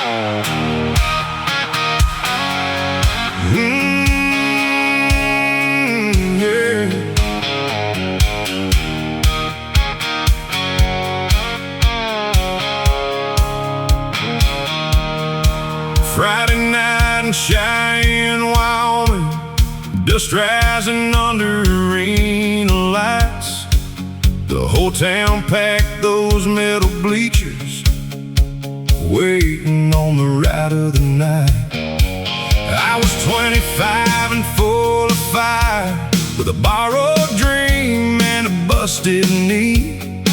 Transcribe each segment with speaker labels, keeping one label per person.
Speaker 1: Yeah. Friday night in Cheyenne, Wyoming, dust rising under arena lights. The whole town packed those metal bleachers, waiting on the ride of the night. I was 25 and full of fire, with a borrowed dream and a busted knee,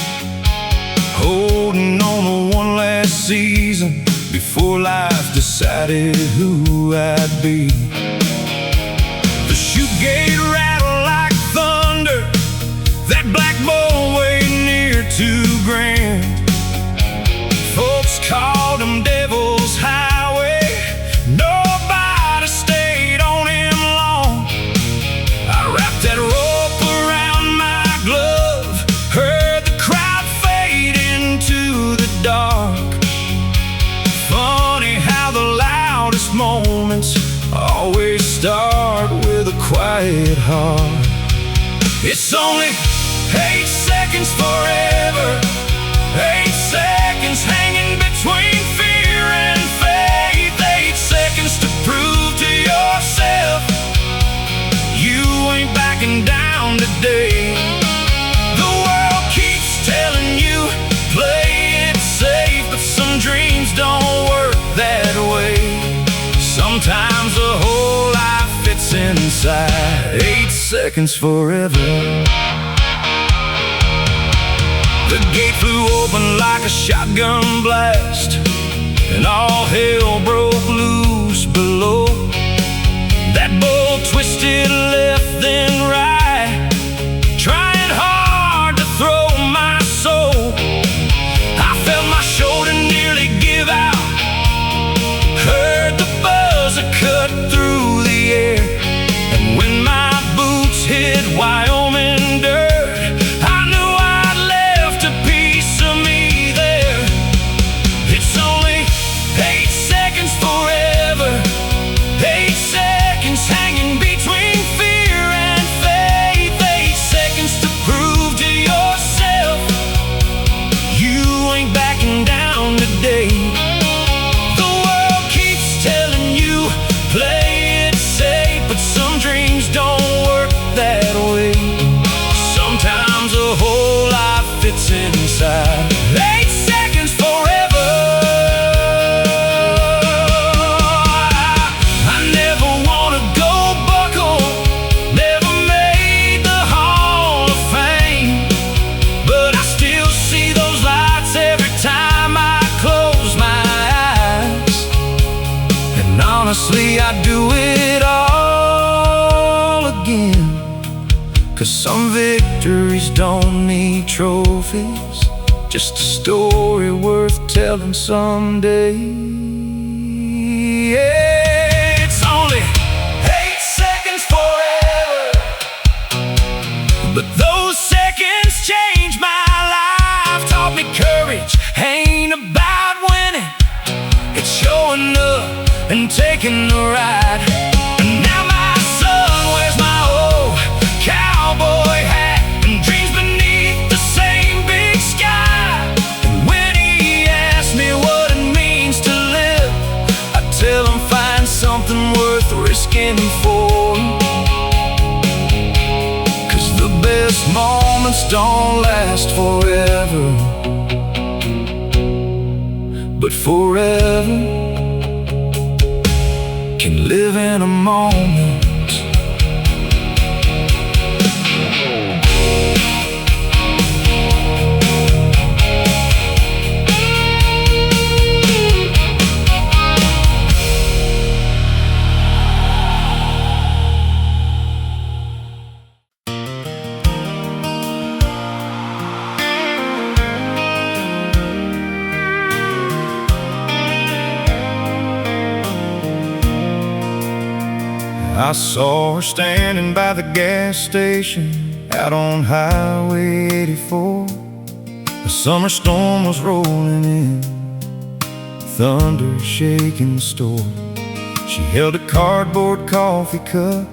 Speaker 1: holding on to one last season before life decided who I'd be. The chute gate rattled like thunder, that black bull weighed near 2 grand. Folks called him Devil's Highway, nobody stayed on him long. I wrapped that rope around my glove, heard the crowd fade into the dark. Funny how the loudest moments always start with a quiet heart. It's only 8 seconds forever, 8 seconds hanging between fear and faith, 8 seconds to prove to yourself you ain't backing down today. The world keeps telling you play it safe, but some dreams don't work that way. Sometimes the whole life fits inside 8 seconds forever. The gate flew open like a shotgun blast, and all hell broke loose below. That bull twisted left then right, trying hard to throw my soul. I felt my shoulder nearly give out, heard the buzzer cut through the air, and when my boots hit Wyoming dirt, I knew I'd left a piece of me there. It's only 8 seconds forever, 8 seconds hanging between fear and faith, 8 seconds to prove to yourself you ain't backing down today. The world keeps telling you play it safe, but some dreams don't work that way. Sometimes a whole life fits inside 8 seconds forever. I never wanna go buckle, never made the Hall of Fame, but I still see those lights every time I close my eyes. And honestly, I'd do it all again, 'cause some victories don't need trophies, just a story worth telling someday. Yeah, it's only 8 seconds forever, but those seconds changed my life, taught me courage ain't about winning, it's showing up and taking the ride. And now my son wears my old cowboy hat and dreams beneath the same big sky. And when he asks me what it means to live, I tell him find something worth risking for, 'cause the best moments don't last forever, but forever can live in a moment. I saw her standing by the gas station out on Highway 84. The summer storm was rolling in, thunder shaking the store. She held a cardboard coffee cup,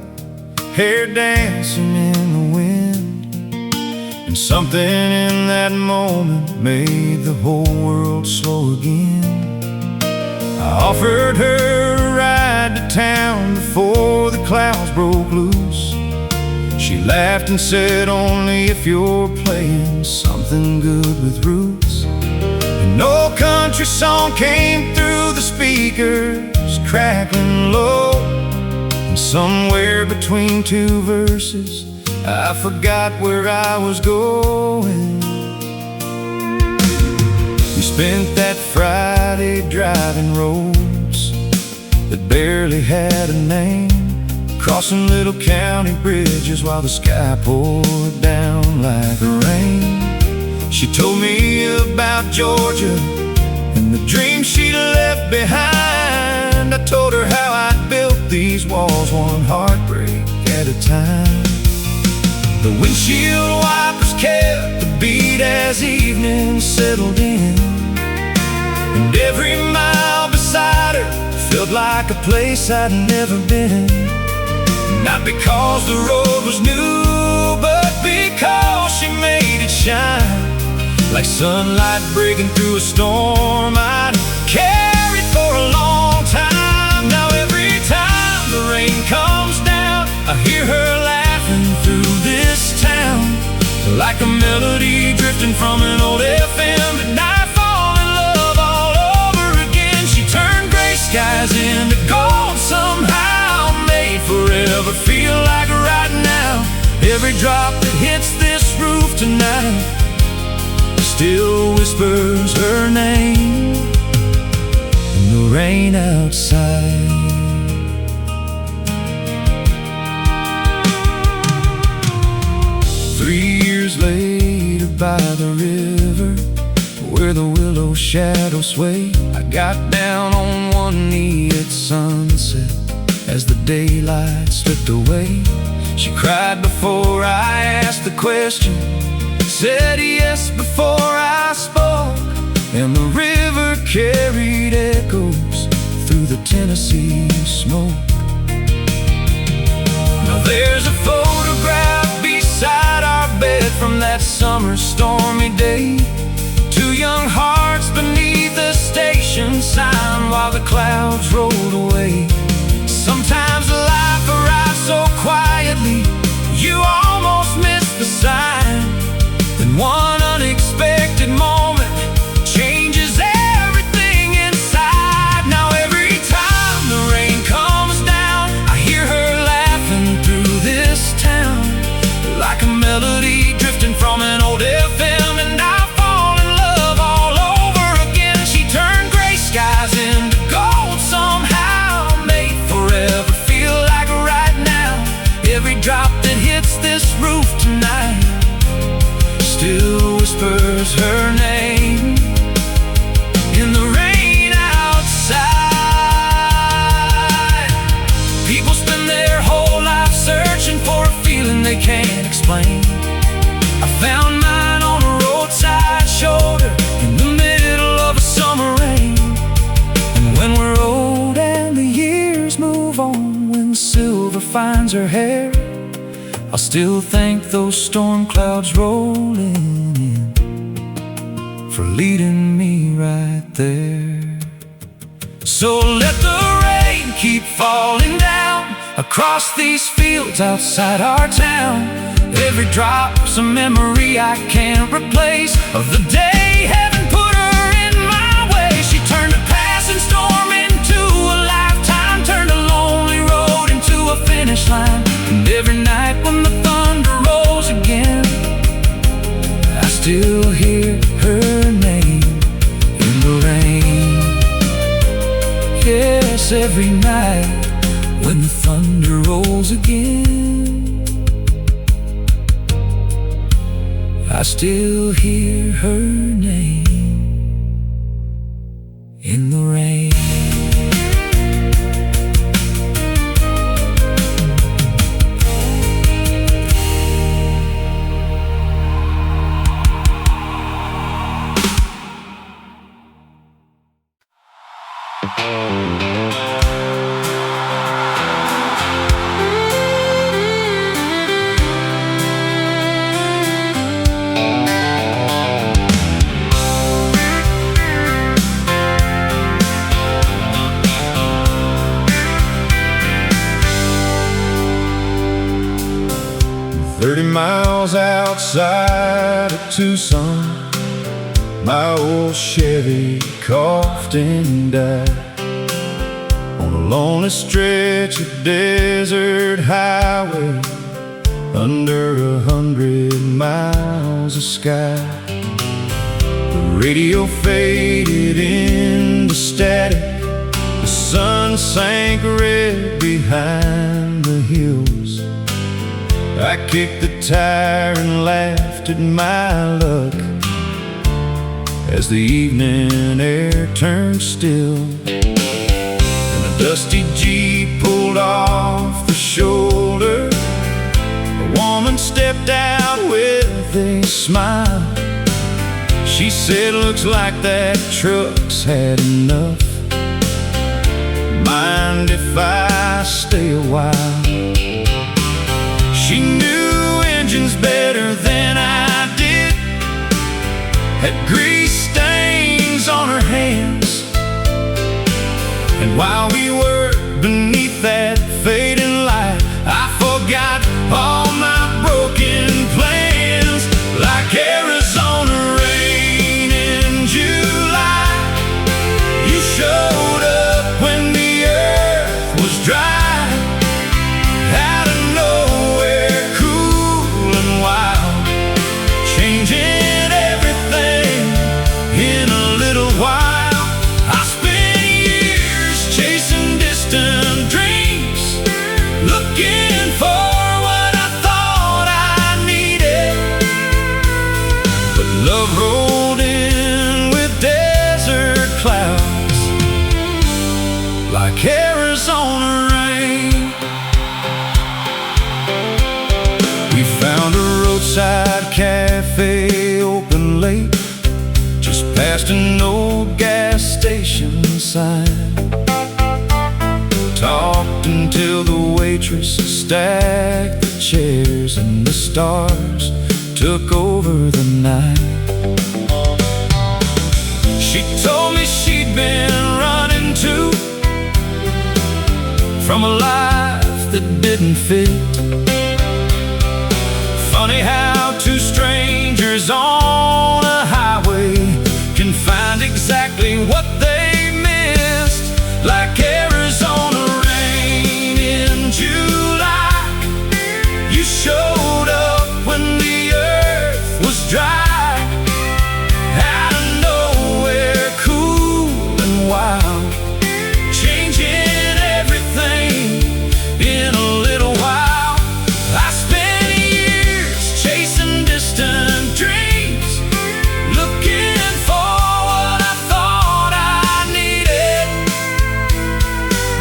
Speaker 1: hair dancing in the wind, and something in that moment made the whole world slow again. I offered her a ride to town before the clouds broke loose. She laughed and said, only if you're playing something good with roots. An old country song came through the speakers, crackling low, and somewhere between two verses I forgot where I was going. We spent that Friday driving roads that barely had a name, crossing little county bridges while the sky poured down like rain. She told me about Georgia and the dreams she left behind. I told her how I'd built these walls one heartbreak at a time. The windshield wipers kept the beat as evening settled in, and every mile beside her felt like a place I'd never been. Not because the road was new, but because she made it shine like sunlight breaking through a storm I'd carried for a long time. Now every time the rain comes down, I hear her laughing through this town, like a melody drifting from an old FM. And I fall in love all over again. She turned gray skies into gold somehow, made forever feel like right now. Every drop that hits this roof tonight still whispers her name in the rain outside. 3 years later by the river, where the willow shadows sway, I got down on one knee at sunset as the daylight slipped away. She cried before I asked the question, said yes before I spoke, and the river carried echoes through the Tennessee smoke. Now there's a photograph beside our bed from that summer stormy day. Two young hearts beneath the station sign while the clouds rolled away. Sometimes life arrives so quietly you almost miss the sign. Then one unexpected moment changes everything inside. Now every time the rain comes down, I hear her laughing through this town, like a melody drifting from an old FM. And I fall in love all over again. She turned gray skies into gold somehow, made forever feel like right now. Every drop that hits this roof tonight still whispers her name in the rain outside. People spend their whole life searching for a feeling they can't explain. I found mine on a roadside shoulder in the middle of a summer rain. And when we're old and the years move on, when silver finds her hair, I'll still thank those storm clouds rolling in for leading me right there. So let the rain keep falling down across these fields outside our town. Every drop's a memory I can't replace of the day heaven put her in my way. She turned a passing storm into a lifetime, turned a lonely road into a finish line. And every night when the thunder rolls again, I still hear her name in the rain. Yes, every night when the thunder rolls again, I still hear her name in the rain. Miles outside of Tucson, my old Chevy coughed and died on a lonely stretch of desert highway under 100 miles of sky. The radio faded into static, the sun sank red behind the hills. I kicked the tire and laughed at my luck as the evening air turned still, and a dusty Jeep pulled off the shoulder. A woman stepped out with a smile. She said, "Looks like that truck's had enough. Mind if I stay a while?" She knew engines better than I did, had grease stains on her hands, and while we were beneath that fading light, I forgot all my broken plans. Like Arizona rain in July, you showed up when the earth was dry. Like Arizona rain. We found a roadside cafe open late, just past an old gas station sign. Talked until the waitress stacked the chairs and the stars took over the night. She told me she'd been running too from a life that didn't fit. Funny how two strangers on a highway can find exactly what they missed. Like Arizona rain in July, you showed up when the earth was dry. Out of nowhere, cool and wild, changing everything in a little while. I spent years chasing distant dreams, looking for what I thought I needed.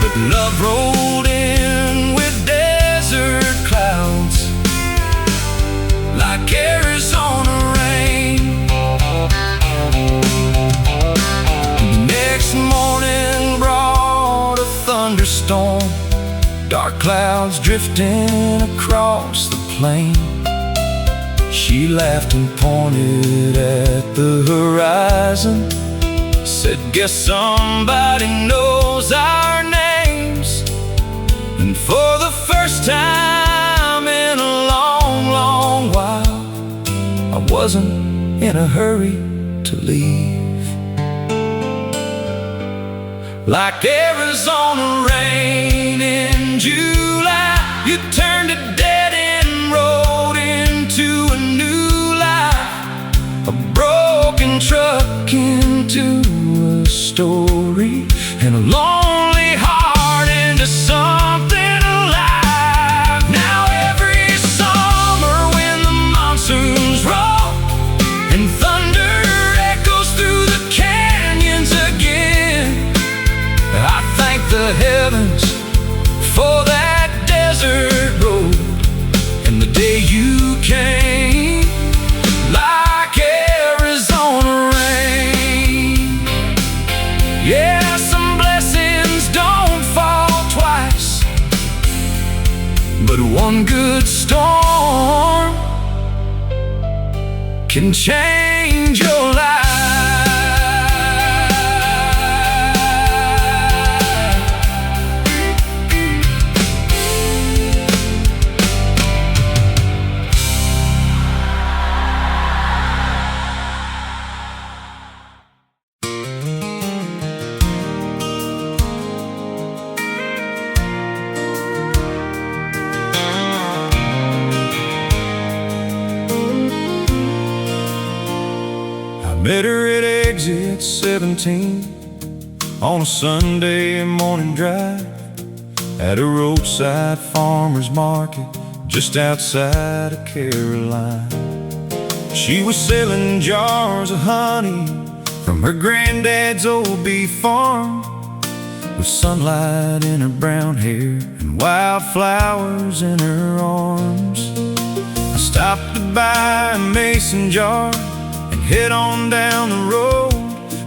Speaker 1: But love rolled in with desert clouds, like Arizona rain. The next morning brought a thunderstorm, dark clouds drifting across the plain. She laughed and pointed at the horizon, said, "Guess somebody knows our names." And for the first time in a long, long while, I wasn't in a hurry to leave. Like Arizona rain in July, you turned a dead-end road into a new life, a broken truck into a story, and a lonely heart into something alive. Now every summer when the monsoons roll and thunder echoes through the canyons again, I thank the heavens for that desert road and the day you came. Like Arizona rain, yeah, some blessings One good storm can change your life. Met her at exit 17 on a Sunday morning drive at a roadside farmer's market just outside of Caroline. She was selling jars of honey from her granddad's old beef farm, with sunlight in her brown hair and wildflowers in her arms. I stopped to buy a mason jar and head on down the road,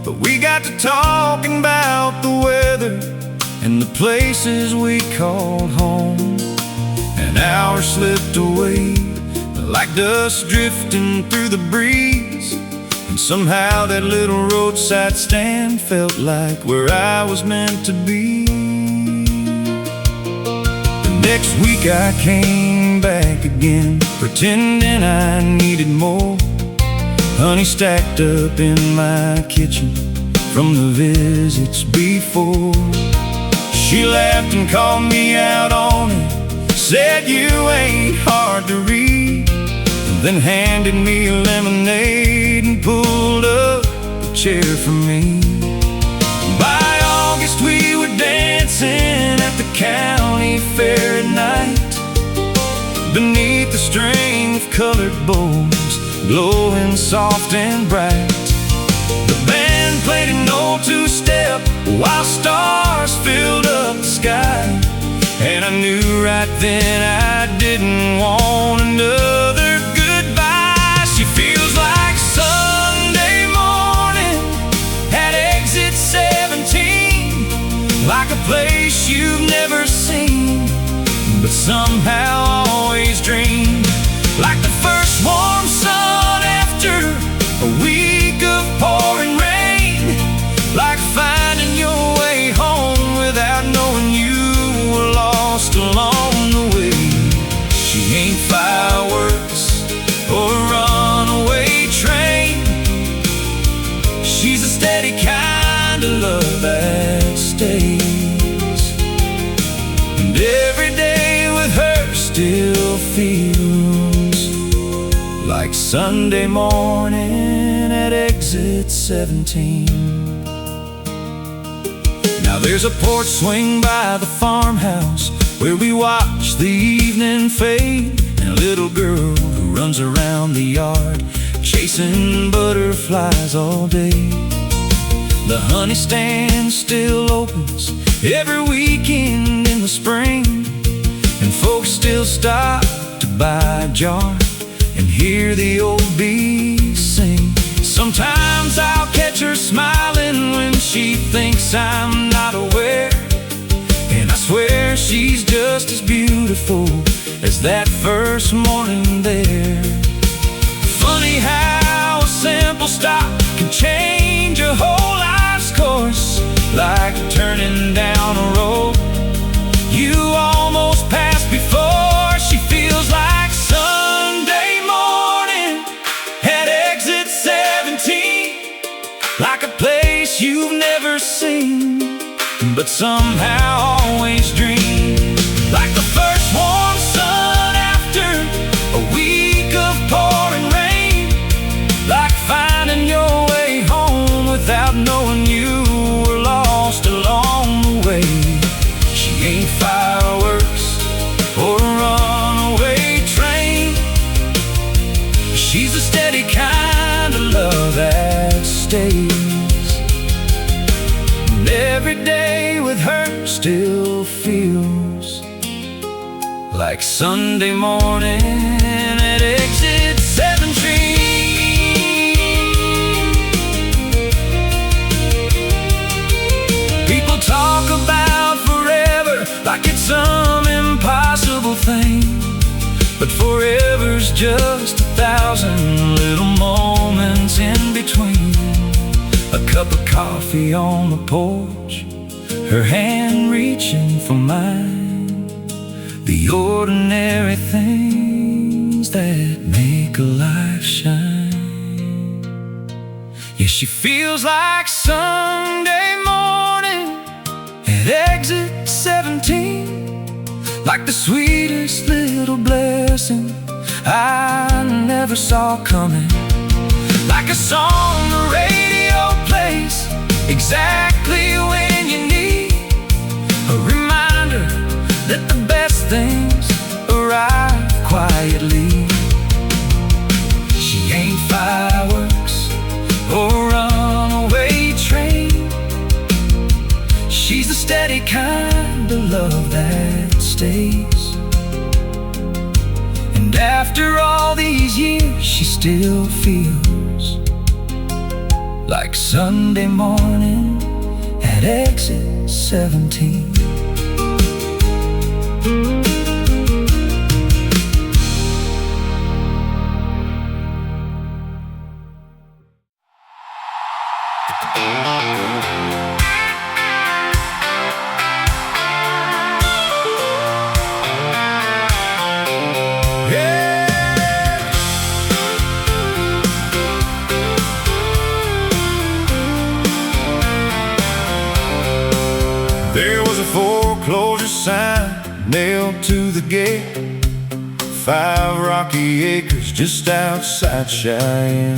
Speaker 1: but we got to talking about the weather and the places we called home. An hour slipped away like dust drifting through the breeze, and somehow that little roadside stand felt like where I was meant to be. The next week I came back again, pretending I needed more honey stacked up in my kitchen from the visits before. She laughed and called me out on it, said you ain't hard to read, then handed me a lemonade and pulled up a chair for me. By August we were dancing at the county fair at night, beneath the string of colored bows glowing soft and bright. The band played an old two-step while stars filled up the sky, and I knew right then I didn't want another goodbye. She feels like Sunday morning at exit 17, like a place you've never seen, but somehow always dreamed. Like the first warm sun after a week of pouring rain, like finding your way home without knowing you were lost along the way. She ain't fireworks or a runaway train, she's a steady kind of love that stays, and every day with her still feels like Sunday morning at exit 17. Now there's a porch swing by the farmhouse where we watch the evening fade, and a little girl who runs around the yard chasing butterflies all day. The honey stand still opens every weekend in the spring, and folks still stop to buy a jar and hear the old bees sing. Sometimes I'll catch her smiling when she thinks I'm not aware, and I swear she's just as beautiful as that first morning there. Funny how a simple stop can change a whole life's course, like turning down a road you almost passed before. She feels like Sunday morning at exit 17, like a place you've never seen, but somehow always dreamed. Like the first warm sun after a week of pouring rain, like finding your way home without knowing you were lost along the way. She ain't fireworks or a runaway train, she's a steady kind of love that stays, and every day with her still feels like Sunday morning at exit 17. People talk about forever like it's some impossible thing, but forever's just 1,000 little moments in between. A cup of coffee on the porch, her hand reaching for mine. The ordinary things that make a life shine. Yeah, she feels like Sunday morning at exit 17, like the sweetest little blessing I never saw coming. Like a song the radio plays exactly when you need a reminder that the best things arrive quietly. She ain't fireworks or runaway train. She's the steady kind of love that stays. And after all these years, she still feels like Sunday morning at exit 17.
Speaker 2: There was a foreclosure sign nailed to the gate, 5 rocky acres just outside Cheyenne.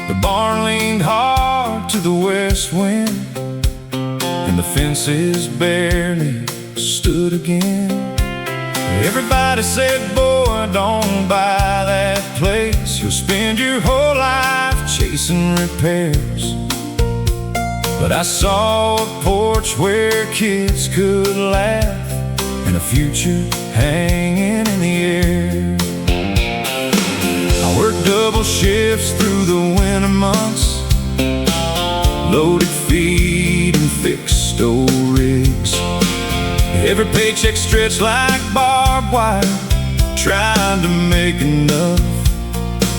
Speaker 2: The barn leaned hard to the west wind, and the fences barely stood again. Everybody said, boy, don't buy that place. You'll spend your whole life chasing repairs. But I saw a porch where kids could laugh and a future hanging in the air. I worked double shifts through the winter months, loaded feed and fixed old rigs. Every paycheck stretched like barbed wire, trying to make enough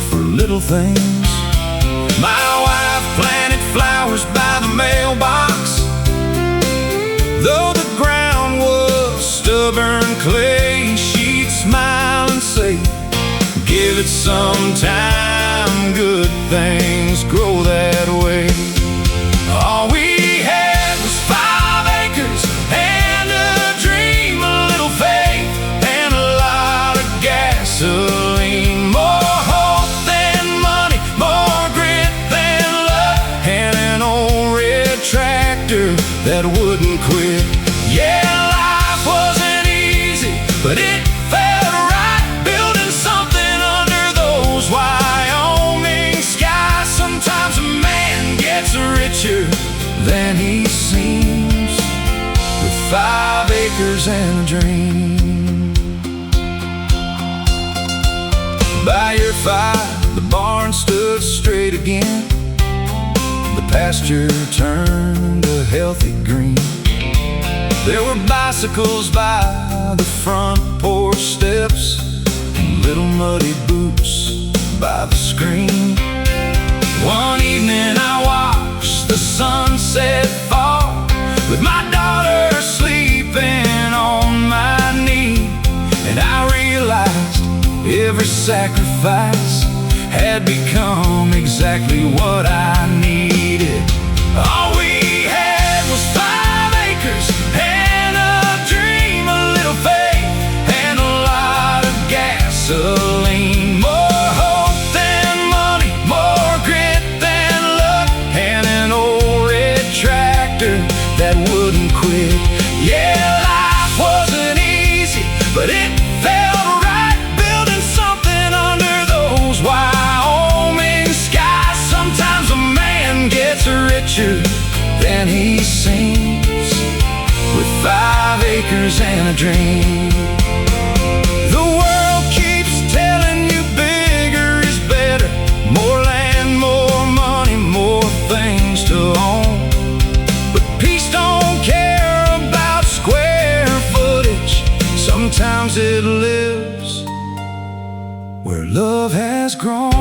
Speaker 2: for little things. My wife planted flowers by the mailbox, though the ground was stubborn clay. She'd smile and say, give it some time, good things grow that way. All we had was 5 acres and a dream, a little faith and a lot of gasoline. More hope than money, more grit than luck, and an old red tractor that wouldn't quit. Yeah, life wasn't easy, but it felt right, building something under those Wyoming skies. Sometimes a man gets richer than he seems, with 5 acres and a dream. By year 5, the barn stood straight again. The pasture turned a healthy green. There were bicycles by the front porch steps, and little muddy boots by the screen. One evening I watched the sunset fall, with my daughter sleeping on my knee. And I realized every sacrifice had become exactly what I needed. All we had was 5 acres and a dream, a little faith and a lot of gasoline. More hope than money, more grit than luck, and an old red tractor that wouldn't quit. Yeah, life wasn't easy, but it felt right, building something under those Wyoming skies. Sometimes a man gets richer than he seems, with 5 acres and a dream. The world keeps telling you bigger is better, more land, more money, more things to own. But peace don't care about square footage. Sometimes it lives love has grown.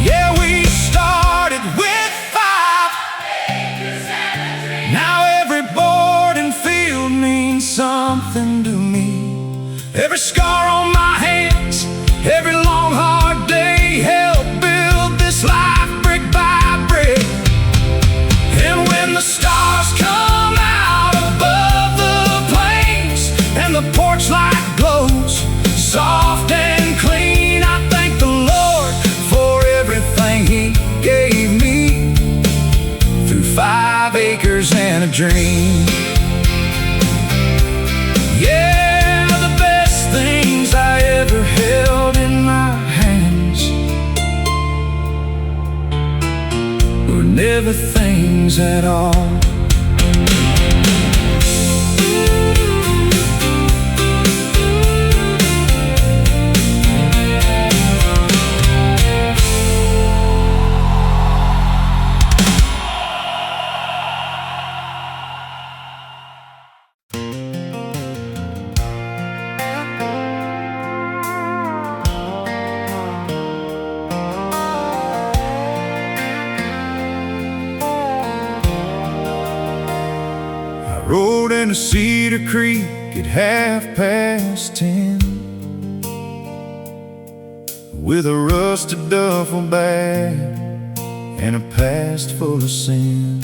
Speaker 2: Yeah, we started with 5 acres and a dream. Now every board and field means something to me. Every scar on my hands, every long hard day helped build this life brick by brick. And when the stars come out above the plains and the porch light glows soft and clean, I thank the Lord for everything He gave me through 5 acres and a dream. Yeah, the best things I ever held in my hands were never things at all. Rode into Cedar Creek at 10:30 with a rusted duffel bag and a past full of sin.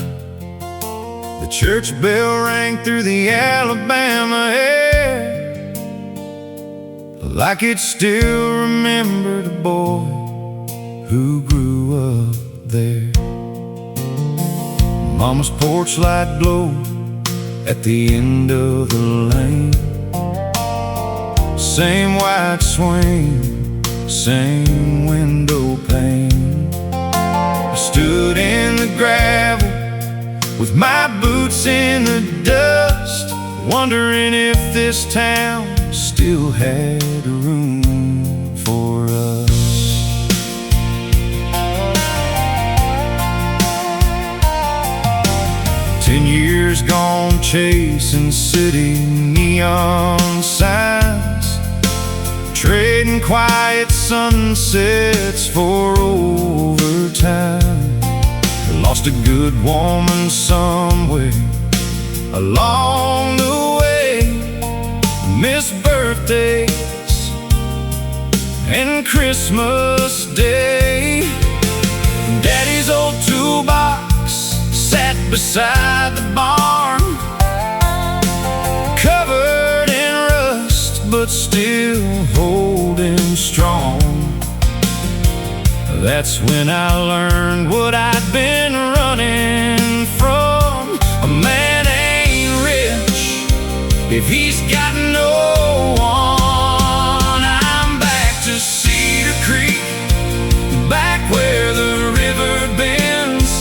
Speaker 2: The church bell rang through the Alabama air like it still remembered a boy who grew up there. Mama's porch light glowed at the end of the lane. Same white swing, same window pane. I stood in the gravel with my boots in the dust, wondering if this town still had room for us. 10 years gone chasing city neon signs, trading quiet sunsets for overtime. I lost a good woman somewhere along the way, missed birthdays and Christmas Day. Daddy's old toolbox sat beside the barn, covered in rust but still holding strong. That's when I learned what I'd been running from. A man ain't rich if he's got no one. I'm back to Cedar Creek, back where the river bends,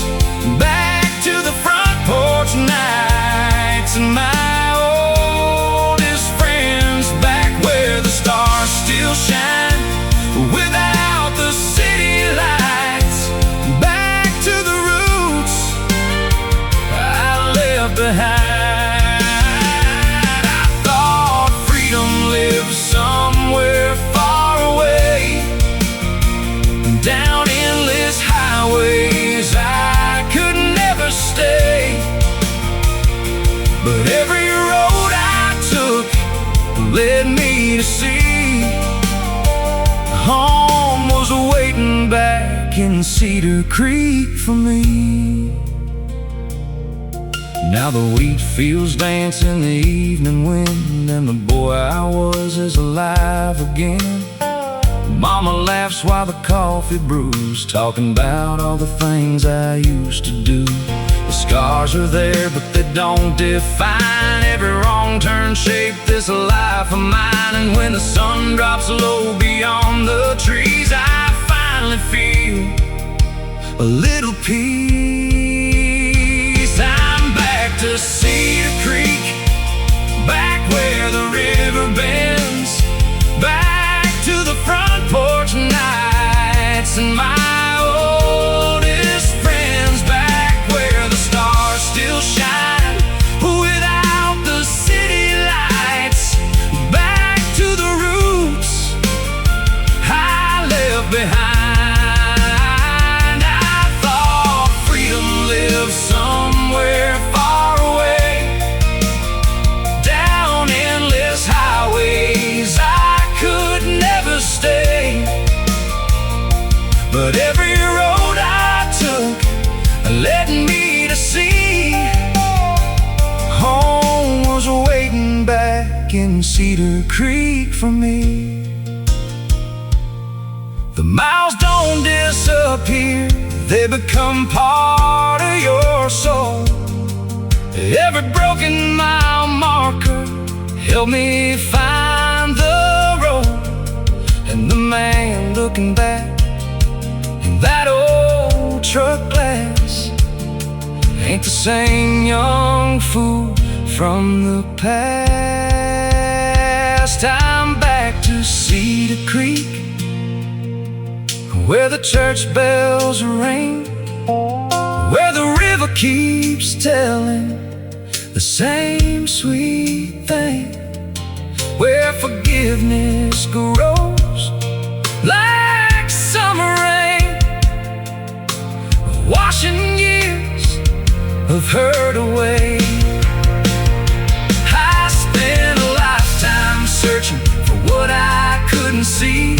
Speaker 2: back to the front porch nights and my oldest friends, back where the stars still shine without the city lights, back to the roots I left behind. I thought freedom lived somewhere far away, down endless highways I could never stay. But every road I took led me to see home was waiting back in Cedar Creek for me. Now the wheat fields dance in the evening wind, and the boy I was is alive again. Mama laughs while the coffee brews, talking about all the things I used to do. The scars are there, but they don't define every wrong turn shaped this life of mine. And when the sun drops low beyond the trees, I finally feel a little peace. I'm back to Cedar Creek, back where the river bends, back to the front porch nights and my oldest friends, back where the stars still shine without the city lights, back to the roots led me to see home was waiting back in Cedar Creek for me. The miles don't disappear, they become part of your soul. Every broken mile marker helped me find the road. And the man looking back in that old truck glass ain't the same young fool from the past. I'm back to Cedar Creek, where the church bells ring, where the river keeps telling the same sweet thing, where forgiveness grows like summer rain, washing years of hurt away. I spent a lifetime searching for what I couldn't see.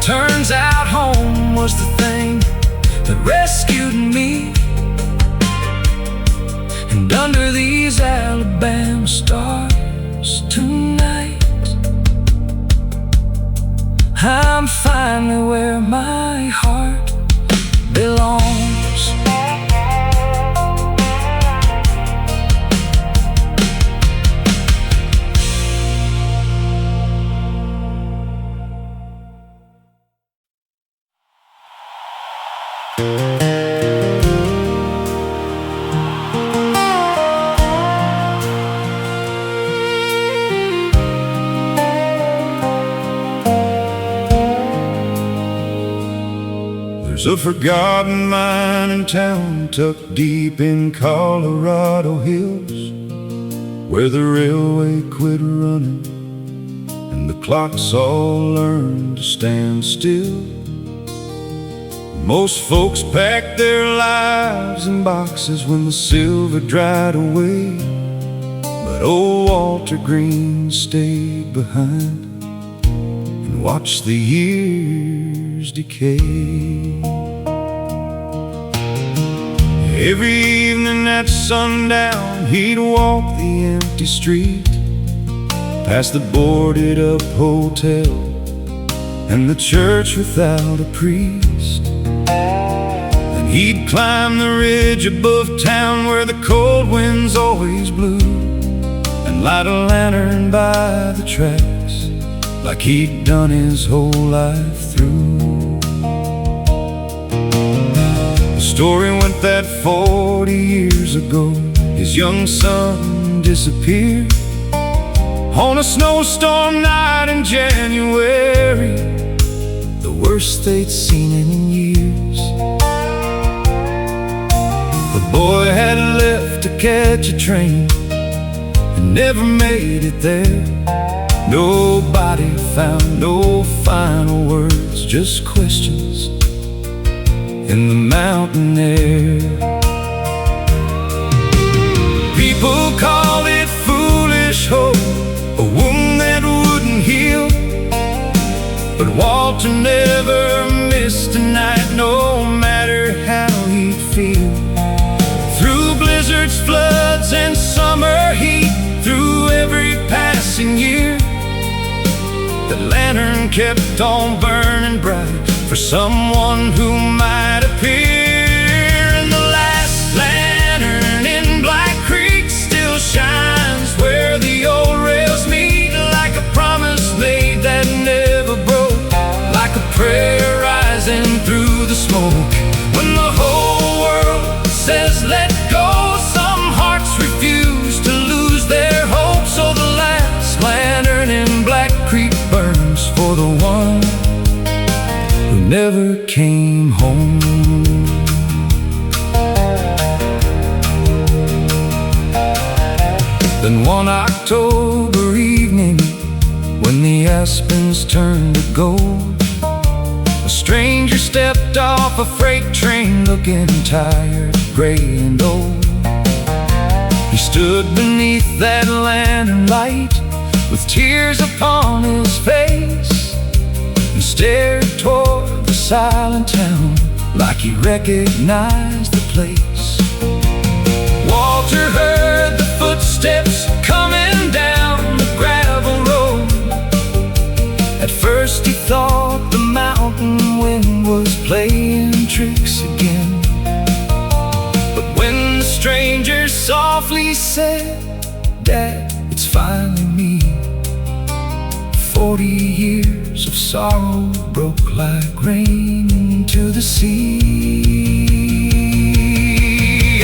Speaker 2: Turns out home was the thing that rescued me. And under these Alabama stars tonight, I'm finally where my heart belongs. There's a forgotten mining town tucked deep in Colorado hills, where the railway quit running and the clocks all learned to stand still. Most folks packed their lives in boxes when the silver dried away, but old Walter Green stayed behind and watched the years decay. Every evening at sundown, he'd walk the empty street, past the boarded up hotel and the church without a priest. Then he'd climb the ridge above town where the cold winds always blew, and light a lantern by the tracks like he'd done his whole life through. The story went that 40 years ago, his young son disappeared on a snowstorm night in January, the worst they'd seen him in years. The boy had left to catch a train and never made it there. Nobody found no final words, just questions in the mountain air. People call it foolish hope, a wound that wouldn't heal, but Walter never missed a night, no matter how he'd feel. Through blizzards, floods, and summer heat, through every passing year, the lantern kept on burning bright for someone who might appear. And the last lantern in Black Creek still shines where the old rails meet, like a promise made that never broke, like a prayer rising through the smoke. When the whole world says let go, some hearts refuse to lose their hope. So the last lantern in Black Creek burns for the one who never came home. Then one October evening, when the aspens turned to gold, a stranger stepped off a freight train looking tired, gray and old. He stood beneath that lantern light with tears upon his face and stared toward the silent town like he recognized the place.
Speaker 1: Walter heard the footsteps coming down the gravel road.
Speaker 2: At first he thought the mountain wind was playing tricks again,
Speaker 1: But when the
Speaker 2: stranger softly said, "Dad, it's finally me," 40 years of sorrow broke like rain into the sea.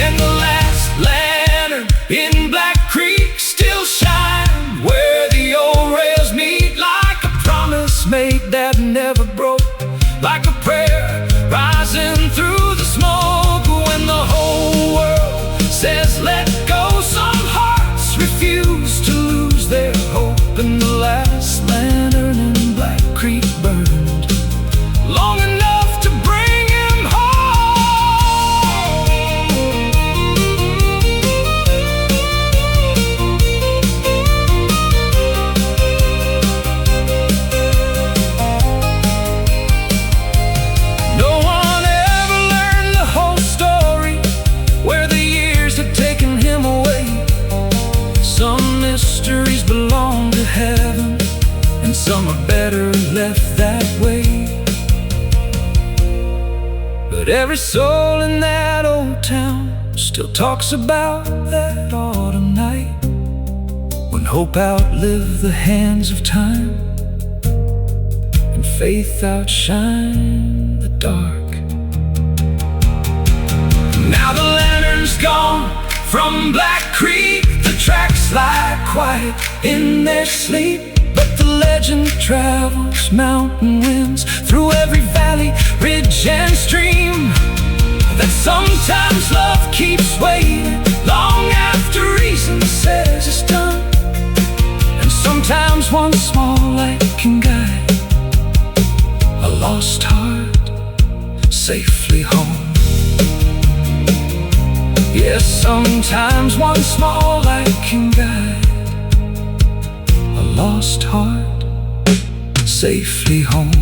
Speaker 1: and the last lantern in Black Creek still shine where the old rails meet, like a promise
Speaker 2: Made that never broke,
Speaker 1: like a prayer rising through the smoke. When the whole world says let go, some hearts refuse to lose their hope.
Speaker 2: and the last lantern in Black Creek burned
Speaker 1: Long enough to bring him home.
Speaker 2: No one ever learned the whole story, where the years had taken him away. Some mysteries belong to heaven, and some are better left that way. But every soul in that old town still talks about that autumn night, when hope outlived the hands of time, and faith outshined the dark.
Speaker 1: Now the lantern's gone from Black Creek, the tracks lie quiet
Speaker 2: In their sleep, but the legend travels mountain winds through every valley, ridge and stream,
Speaker 1: that sometimes love keeps waiting long after reason says it's done.
Speaker 2: and sometimes one small light can guide a lost heart safely home. Yes, sometimes one small light can guide a lost heart safely home.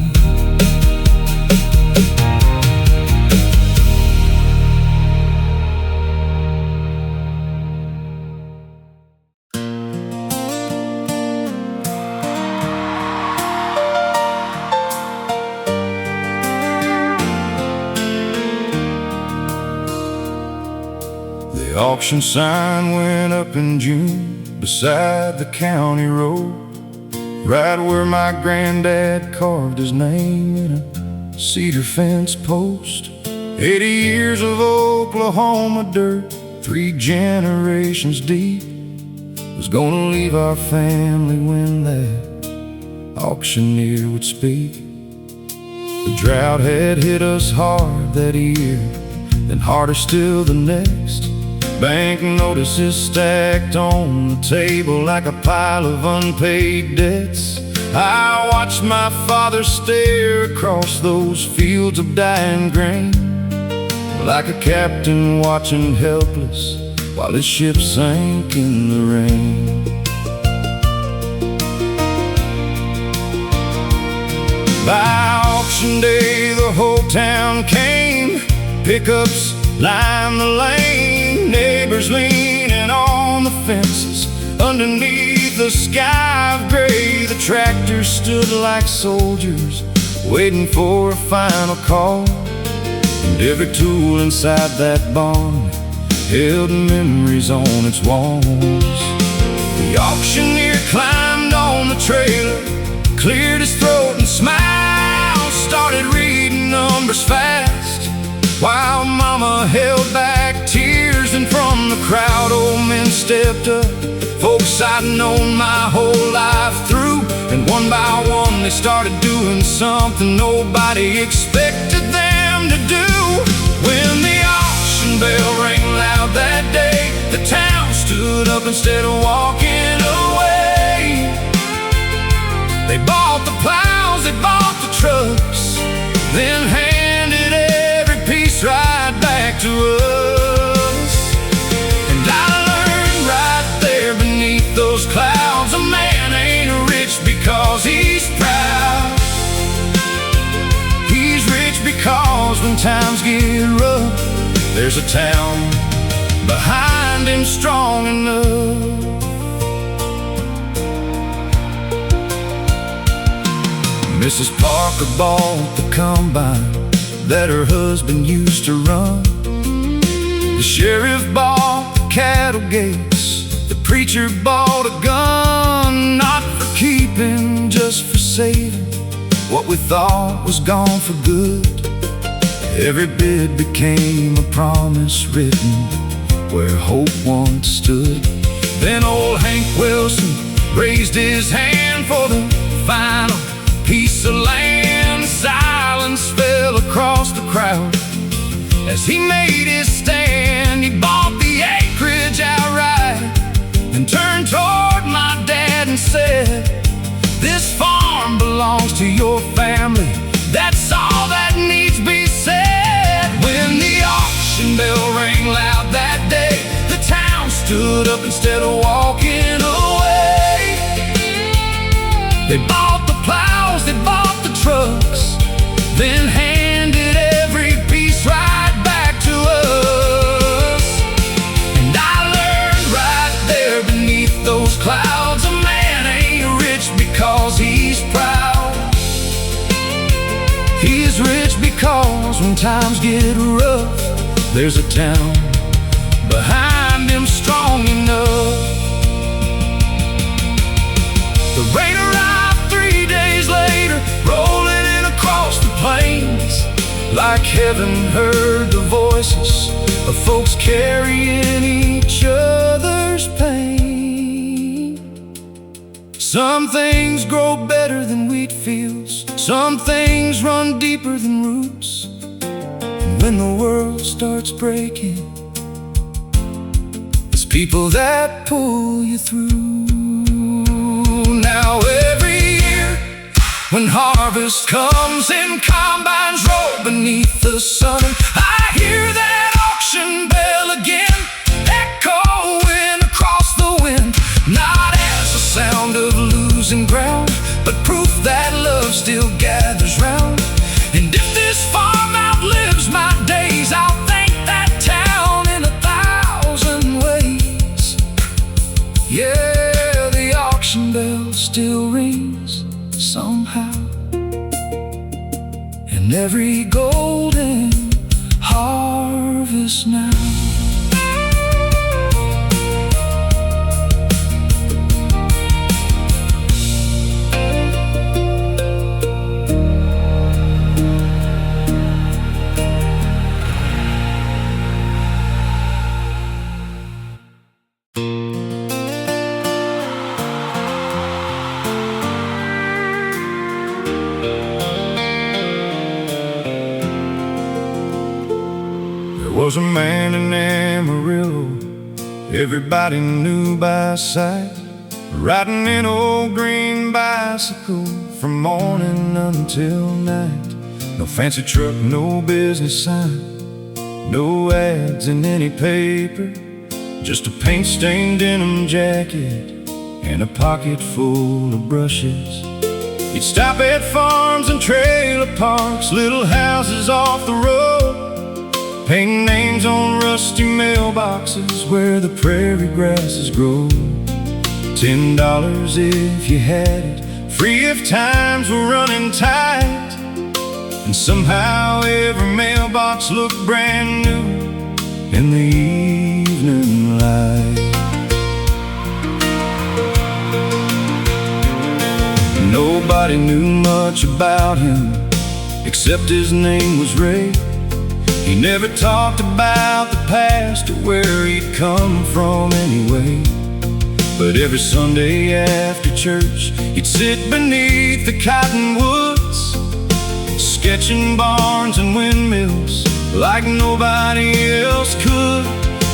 Speaker 2: The auction sign went up in June beside the county road, right where my granddad carved his name in a cedar fence post. 80 years of Oklahoma dirt, 3 generations deep, was gonna leave our family when that auctioneer would speak. The drought had hit us hard that year, then harder still the next. Bank notices stacked on the table like a pile of unpaid debts. I watched my father stare across those fields of dying grain, like a captain watching helpless while his ship sank in the rain. By auction day the whole town came, pickups lined the lane, neighbors leaning on the fences. Underneath the sky of gray, the tractors stood like soldiers, waiting for a final call. And every tool inside that barn held memories on its walls. The auctioneer climbed on the trailer, cleared his throat and smiled, started reading numbers fast, while Mama held back tears. And from the crowd old men stepped up, folks I'd known my whole life through, and one by one they started doing something nobody expected them to do. When the auction bell rang loud that day, the town stood up instead of walking away. They bought the plows, they bought the trucks, then handed every piece right back to us. And I learned right there beneath those clouds, a man ain't rich because he's proud. He's rich because when times There's a town behind him strong enough. Mrs. Parker bought the combine that her husband used to run. The sheriff bought the cattle gates. The preacher bought a gun, not for keeping, just for saving what we thought was gone for good. Every bit became a promise written where hope once stood. Then old Hank Wilson raised his hand for the final piece of land. Silence fell across the crowd as he made his stand. He bought the acreage outright and turned toward my dad and said, "This farm belongs to your family. That's all that needs be said." When the auction bell rang loud that day, the town stood up instead of walking away. They bought the plows, they bought the trucks, then handed every piece right back to us. And I learned right there beneath those clouds, a man ain't rich because he's proud. He's rich because when times get rough, there's a town behind him strong enough. The rain arrived 3 days later, rolling in across the plains, like heaven heard the voices of folks carrying each other's pain. Some things grow better than wheat fields, some things run deeper than roots. And when the world starts breaking, it's people that pull you through. Now every year when harvest comes and combines roll beneath the sun, I hear that auction bell again, echoing across the wind. Not as a sound of losing ground, but proof that love still gathers round. And if this farm outlives my days, I'll thank that town in 1,000 ways. Yeah, the auction bell still rings somehow, and every golden harvest now. There was a man in Amarillo everybody knew by sight, riding an old green bicycle from morning until night. No fancy truck, no business sign, no ads in any paper, just a paint-stained denim jacket and a pocket full of brushes. He'd stop at farms and trailer parks, little houses off the road, painting names on rusty mailboxes where the prairie grasses grow. $10 if you had it, free if times were running tight, and somehow every mailbox looked brand new in the evening light. Nobody knew much about him except his name was Ray. He never talked about the past or where he'd come from anyway. But every Sunday after church, he'd sit beneath the cottonwoods, sketching barns and windmills like nobody else could.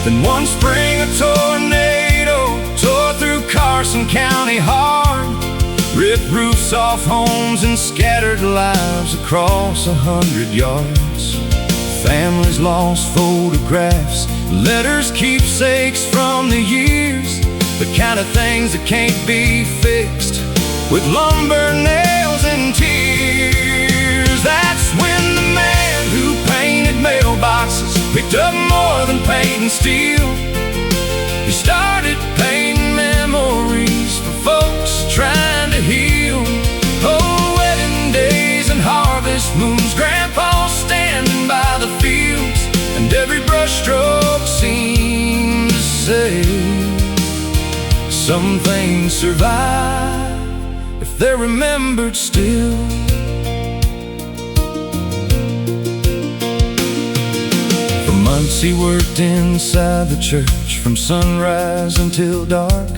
Speaker 2: Then one spring a tornado tore through Carson County hard, ripped roofs off homes and scattered lives across 100 yards. Families lost photographs, letters, keepsakes from the years, the kind of things that can't be fixed with lumber, nails, and tears. That's when the man who painted mailboxes picked up more
Speaker 1: painting steel. He started painting memories for folks trying to heal. Oh, wedding days and harvest moons, Grandpa standing by the fields, and every brushstroke seemed to say, some things survive if they're remembered still. For months he worked inside the church from sunrise until dark,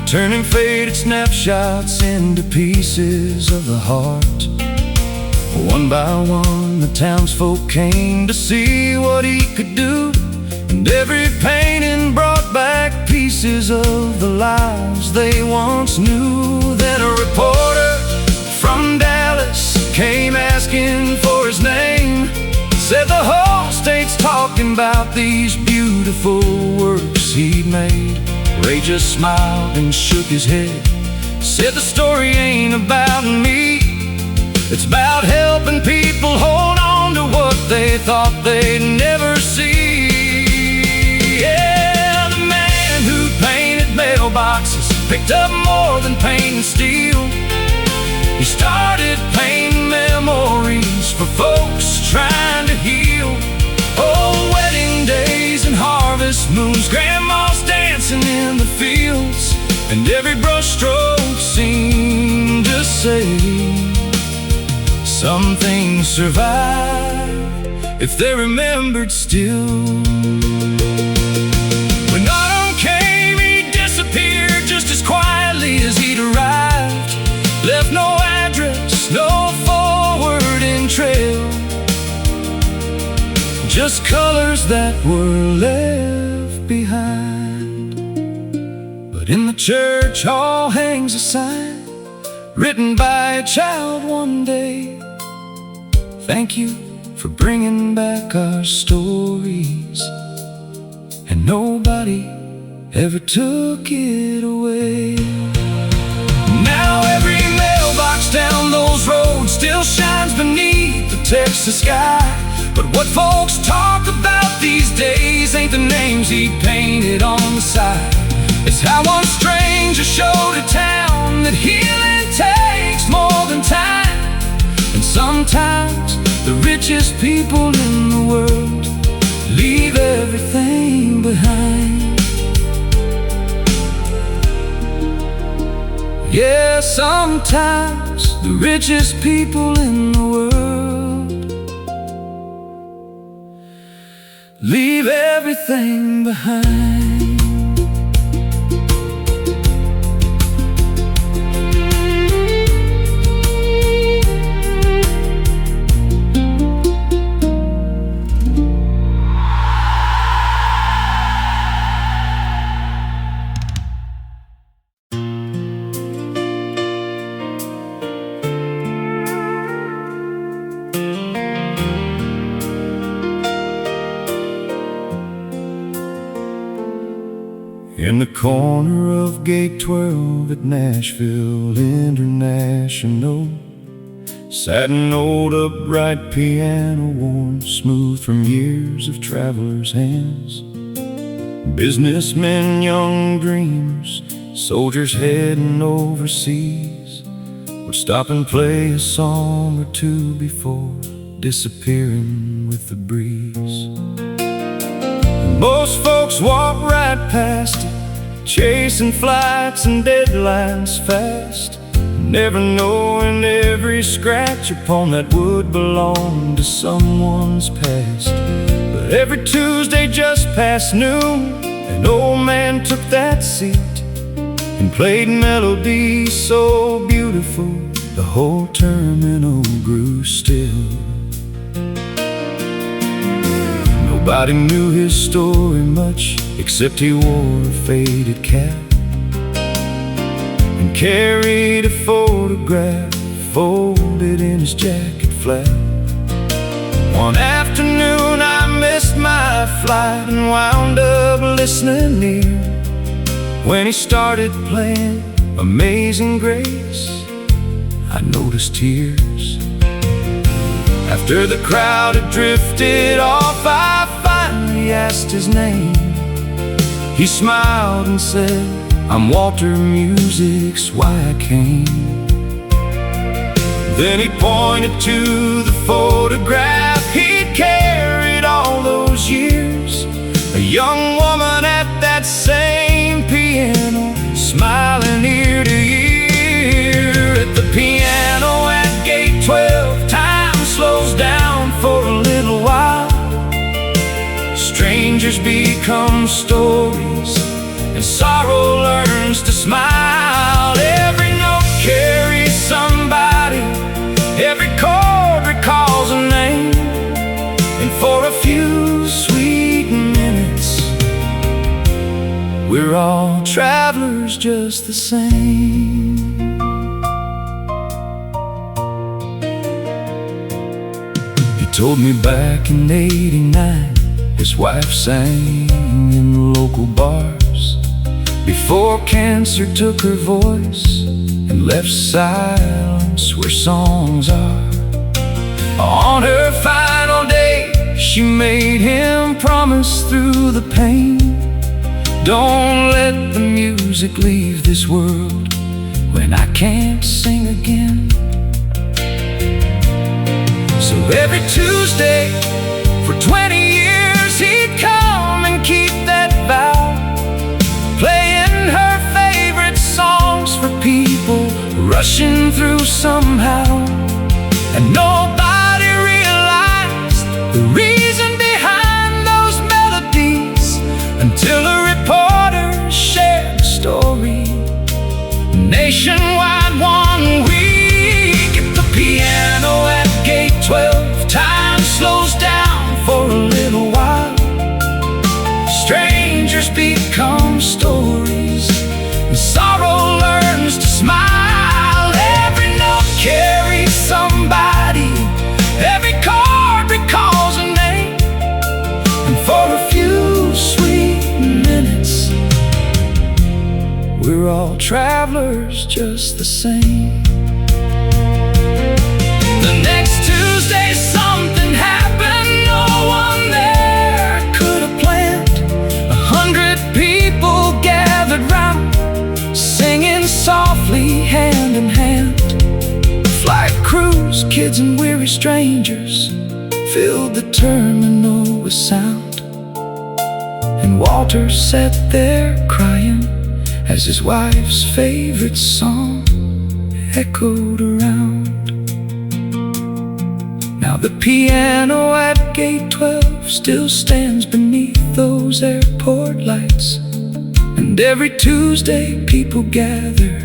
Speaker 1: turning faded snapshots into pieces of the heart. One by one the townsfolk came to see what he could do, and every painting brought back pieces of the lives they once knew. Then a reporter from Dallas came asking for his name, said the whole state's talking about these beautiful works he'd made. Ray just smiled and shook his head, said the story ain't about me, it's about helping people hold on to what they thought they'd never see. Yeah, the man who painted mailboxes picked up more than paint and steel. He started painting memories for folks trying to heal. Oh, wedding days and harvest moons, grandma's dancing in the fields, and every brushstroke seemed to say, some things survive if they're remembered still. When autumn came, he disappeared just as quietly as he'd arrived. Left no address, no forwarding trail, just colors that were left behind. But in the church hall hangs a sign written by a child one day. Thank you for bringing back our stories, and nobody ever took it away. Now every mailbox down those roads still shines beneath the Texas sky, but what folks talk about these days ain't the names he painted on the side. It's how one stranger showed a town that healing takes more than time. And sometimes the richest people in the world leave everything behind. Yeah, sometimes the richest people in the world leave everything behind.
Speaker 2: In the corner of Gate 12 at Nashville International sat an old upright piano, worn smooth from years of travelers' hands. Businessmen, young dreamers, soldiers heading overseas would stop and play a song or two before disappearing with the breeze. Most folks walk right past it, chasing flights and deadlines fast, never knowing every scratch upon that wood belonged to someone's past. But every Tuesday just past noon, an old man took that seat and played melodies so beautiful the whole terminal grew still. Nobody knew his story much, except he wore a faded cap and carried a photograph folded in his jacket flap. One afternoon I missed my flight and wound up listening near when he started playing Amazing Grace. I noticed tears. After the crowd had drifted off, I finally asked his name, he smiled and said, "I'm Walter, music's why I came." Then he pointed to the photograph he'd carried all those years, a young woman at that same piano, smiling ear to ear. At the piano at gate 12, time slows down for a little while. Strangers become stories, and sorrow learns to smile. Every note carries somebody, every chord recalls a name, and for a few sweet minutes, we're all travelers just the same. He told me back in '89, his wife sang in the local bars before cancer took her voice and left silence where songs are. On her final day, she made him promise through the pain, "Don't let the music leave this world when I can't sing again." So every Tuesday for 20 years he'd come and keep that vow, playing her favorite songs for people rushing through somehow. And nobody realized the reason behind those melodies until a reporter shared the story nationwide one week. At the piano at gate 12, time slows down for a little while. Strangers become stories, and sorrow learns to smile. Every note carries somebody, every chord recalls a name, and for a few sweet minutes, we're all travelers just the same. The next Tuesday something happened no one there could have planned. 100 people gathered round, singing softly hand in hand. Flight crews, kids and weary strangers filled the terminal with sound. And Walter sat there crying as his wife's favorite song echoed around. Now the piano at gate 12 still stands beneath those airport lights, and every Tuesday people gather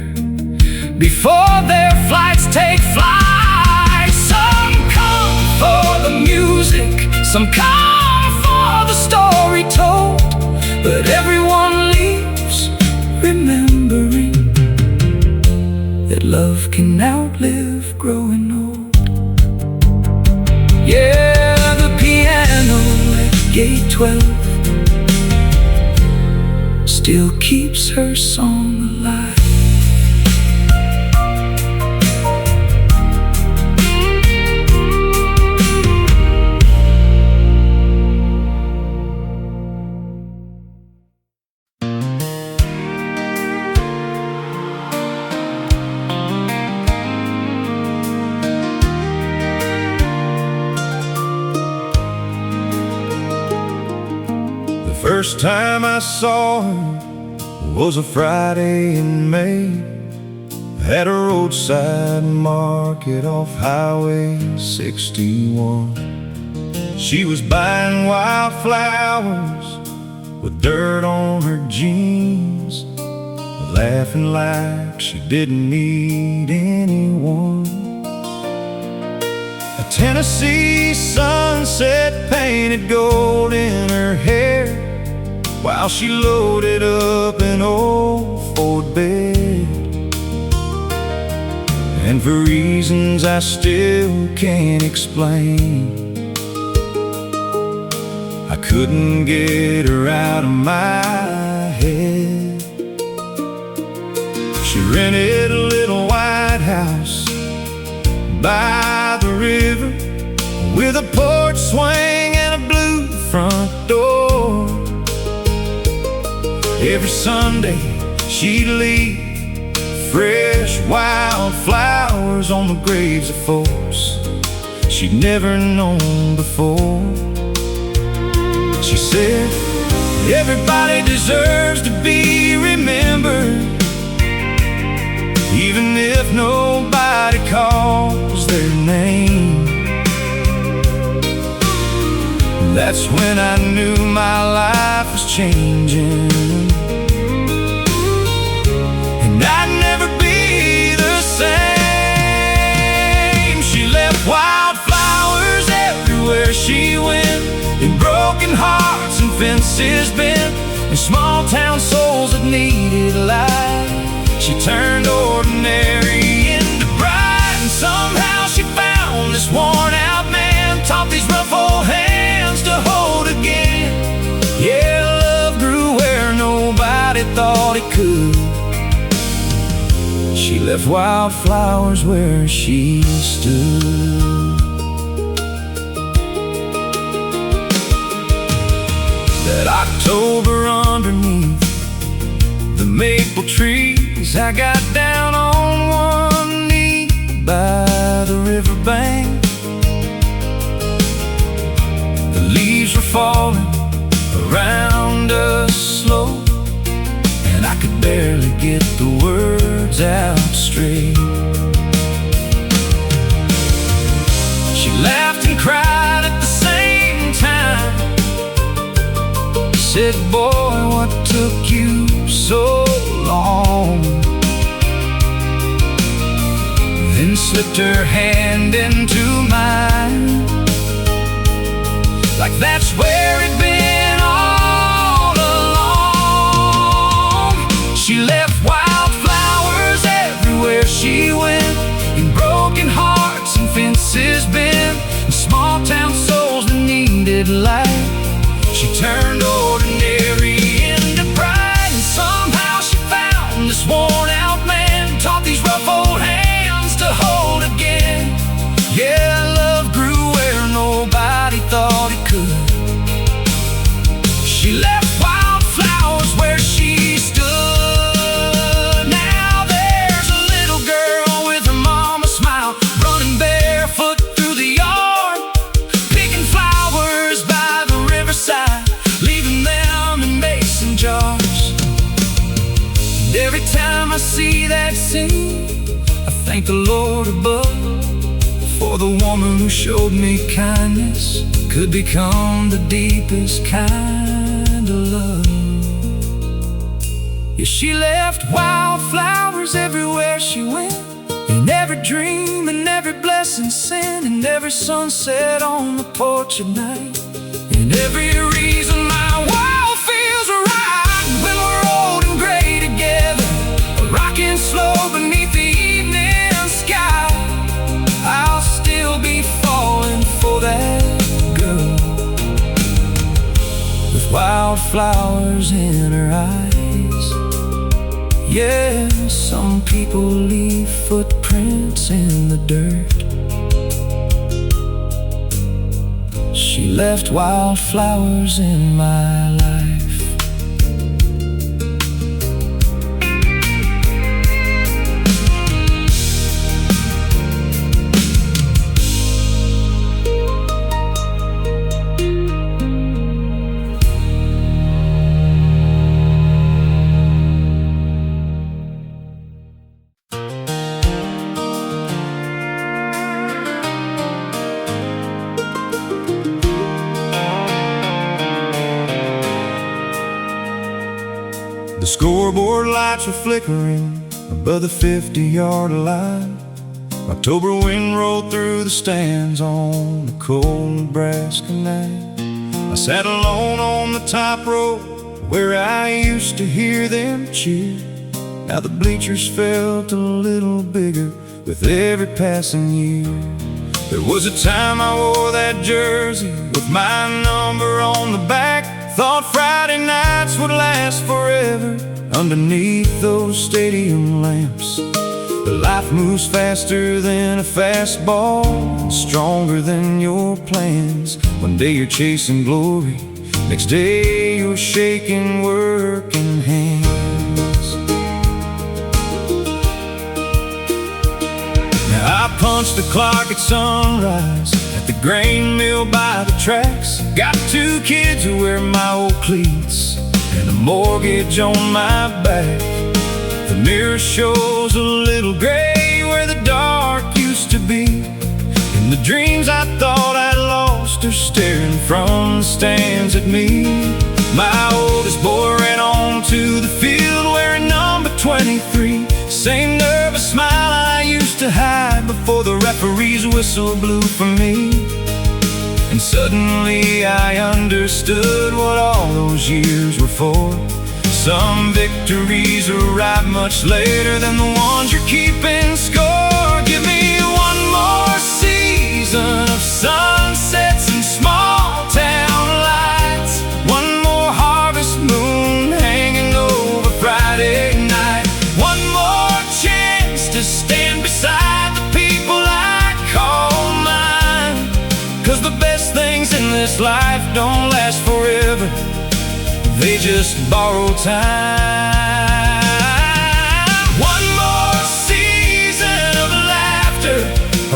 Speaker 2: before their flights take flight. Some come for the music, some come for the story told, but everyone leaves remembering that love can outlive growing old. Yeah, the piano at gate 12 still keeps her song alive.
Speaker 1: First time I saw him was a Friday in May at a roadside market off Highway 61. She was buying wildflowers with dirt on her jeans, laughing like she didn't need anyone. A Tennessee sunset painted gold in her hair while she loaded up an old Ford bed. And for reasons I still can't explain, I couldn't get her out of my head. She rented a little white house by the river with a porch swing and a blue front door.
Speaker 2: Every Sunday she'd leave fresh wildflowers on the graves of folks she'd never known before. She said, everybody deserves to be remembered, even if nobody calls their name. That's when I knew my life was changing, and I'd never be the same. She left wildflowers everywhere she went, in broken hearts and fences bent, in small town souls that needed light. She turned ordinary into bright, and somehow she found this worn out man, taught these rough old hands to hold again. Yeah, love grew where nobody thought it could. She left wildflowers where she stood. That October underneath the maple trees, I got down on one knee by the riverbank. The leaves were falling around us slow, and I could barely get the words out straight. She laughed and cried at the same time, said, boy, what took you so long? Then slipped her hand into mine, like that's where it'd been all along. She left wildflowers everywhere she went, in broken hearts and fences bent, in small town souls that needed light. She turned ordinary into bright, and somehow she found this worn out man, taught these rough old hands to hold again. Yeah, love grew where nobody thought it could. She left wildflowers where she stood. Now there's a little girl with her mama's smile, running barefoot through the yard, picking flowers by the riverside, leaving them in mason jars. And every time I see that scene, I thank the Lord above for the woman who showed me kindness, could become the deepest kind of love. Yeah, she left wildflowers everywhere she went, in every dream and every blessing sent, in every sunset on the porch at night, in every reason my world feels right. When we're old and gray together, rocking slow beneath the evening sky, I'll still be falling for that girl, with wildflowers in her eyes. Yeah, some people leave footprints in the dirt. She left wildflowers in my life. The scoreboard lights were flickering above the 50-yard line. October wind rolled through the stands on a cold Nebraska night. I sat alone on the top row where I used to hear them cheer. Now the bleachers felt a little bigger with every passing year. There was a time I wore that jersey with my number on the back. Thought Friday nights would last forever underneath those stadium lamps. But life moves faster than a fastball and stronger than your plans. One day you're chasing glory, next day you're shaking working hands. punch the clock at sunrise at the grain mill by the tracks. Got 2 kids who wear my old cleats and a mortgage on my back. The mirror shows a little gray where the dark used to be, and the dreams I thought I'd lost are staring from the stands at me. My oldest boy ran on to the field wearing number 23, same nervous smile I used to hide before the referee's whistle blew for me. And suddenly I understood what all those years were for. Some victories arrive much later than the ones you're keeping score. Give me one more season of sunsets and small town lights, one more harvest moon hanging over Friday night, one more chance to stand beside the people I call mine. 'Cause the best things in this life don't last forever, they just borrow time. One more season of laughter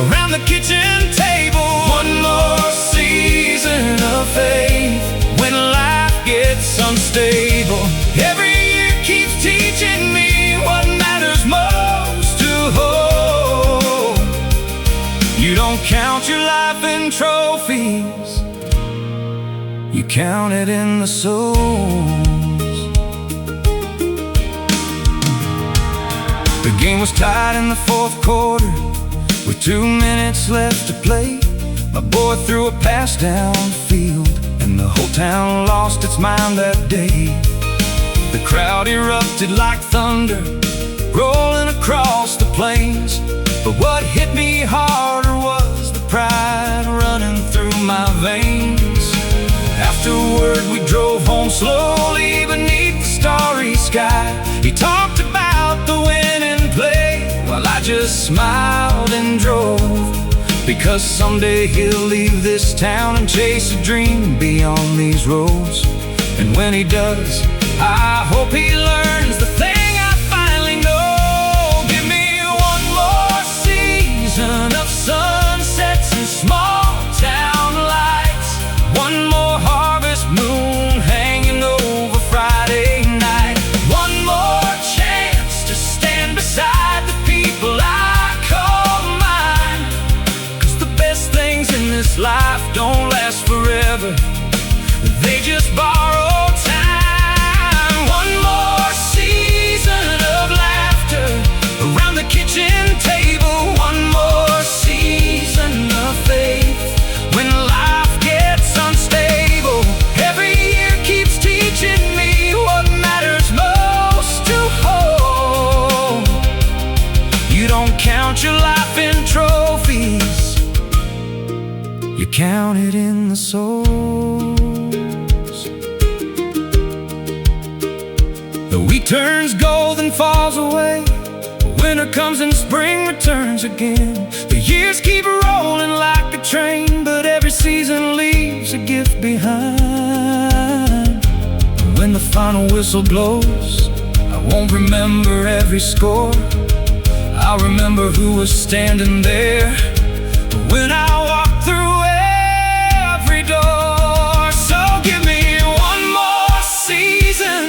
Speaker 2: around the kitchen table, one more season of faith when life gets unstable. Every year keeps teaching me what matters most to hope. You don't count your life in trophies, you count it in the souls. The game was tied in the 4th quarter with 2 minutes left to play. My boy threw a pass downfield and the whole town lost its mind that day. The crowd erupted like thunder rolling across the plains, but what hit me harder was the pride running through my veins. Afterward we drove home slowly beneath the starry sky. He talked about the winning play while I just smiled and drove, because someday he'll leave this town and chase a dream beyond these roads. And when he does, I hope he learns the thing I finally know. Give me one more season of sunsets and small town lights, one more harvest moon hanging over Friday night, one more chance to stand beside the people I call mine. 'Cause the best things in this life don't last forever, they just borrow time. One more season of laughter around the kitchen table, one more season of faith when life gets unstable. Every year keeps teaching me what matters most to hope. You don't count your life in trophies, you count it in the souls. The wheat turns gold and falls away, winter comes and spring returns again. The years keep rolling like a train, but every season leaves a gift behind. And when the final whistle blows, I won't remember every score, I'll remember who was standing there when I walked through every door. So give me one more season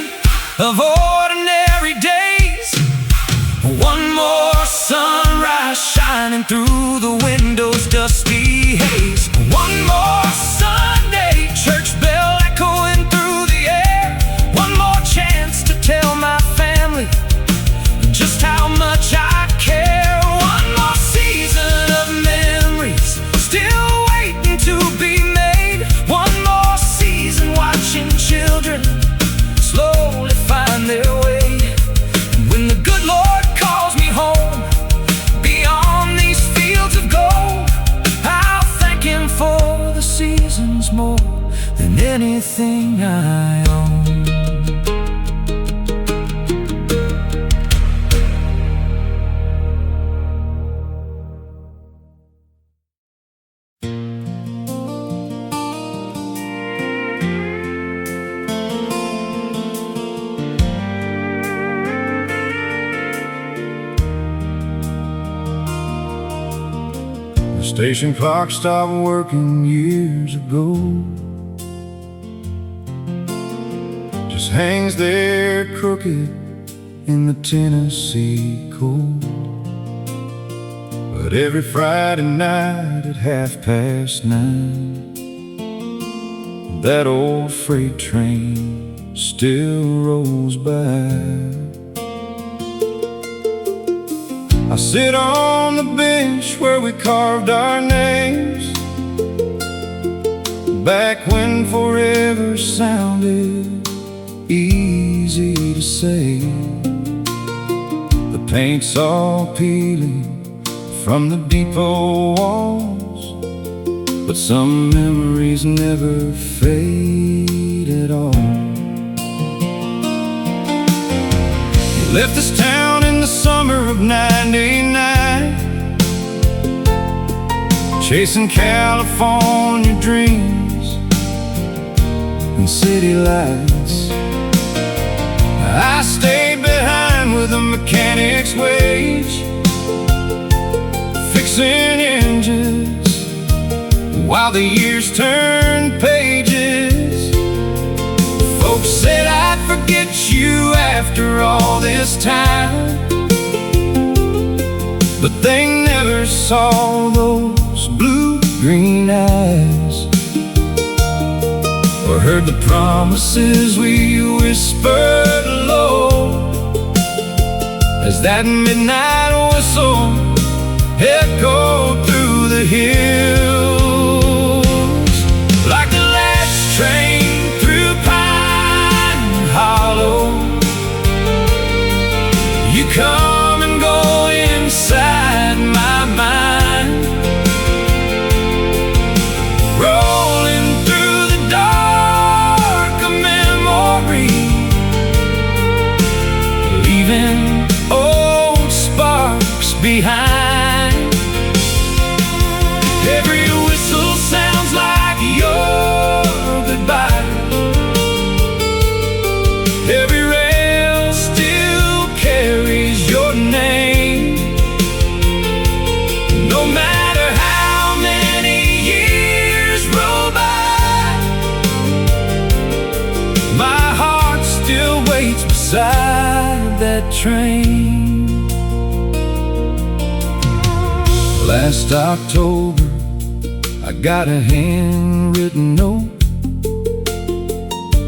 Speaker 2: of ordinary days, one more sunrise shining through the window's dusty haze, one more Sunday church bell echoing through the air, one more chance to tell my family just how much I care, one more season of memories still waiting to be made, one more season watching children slowly find their way. And when the good Lord calls me home beyond these fields of gold, I'll thank him for the seasons more than anything I own. station clock stopped working years ago. Just hangs there crooked in the Tennessee cold. But every Friday night at 9:30, that old freight train still rolls by. I sit on the bench where we carved our names, back when forever sounded easy to say. The paint's all peeling from the depot walls, but some memories never fade at all. You left this town in the summer of '99, chasing California dreams and city lights. I stayed behind with a mechanic's wage, fixing engines while the years turned pages. Folks said I'd forget you after all this time, but they never saw those blue-green eyes, or heard the promises we whispered low as that midnight whistle echoed through the hills. Like the last train through Pine Hollow, you come and go inside my mind, rolling through the dark of memory, leaving old sparks behind. Every whistle sounds like your goodbye. Every rail still carries your name. No matter how many years roll by, my heart still waits beside that train. Last October, I got a handwritten note,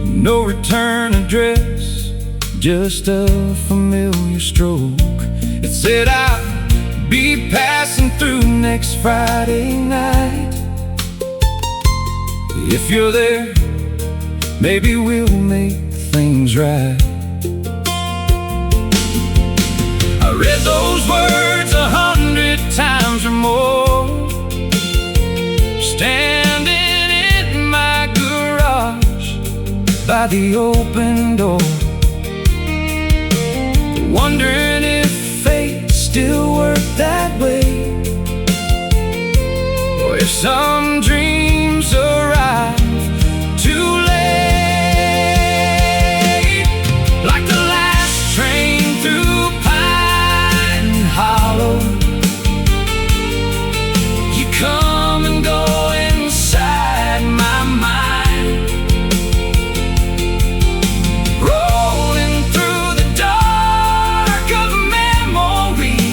Speaker 2: no return address, just a familiar stroke. It said I'd be passing through next Friday night. If you're there, maybe we'll make things right. I read those words 100 times or more, standing in my garage by the open door, wondering if fate still worked that way, or if some dreams arrive too late. Like the last train through Pine Hollow, you come and go inside my mind, rolling through the dark of memory,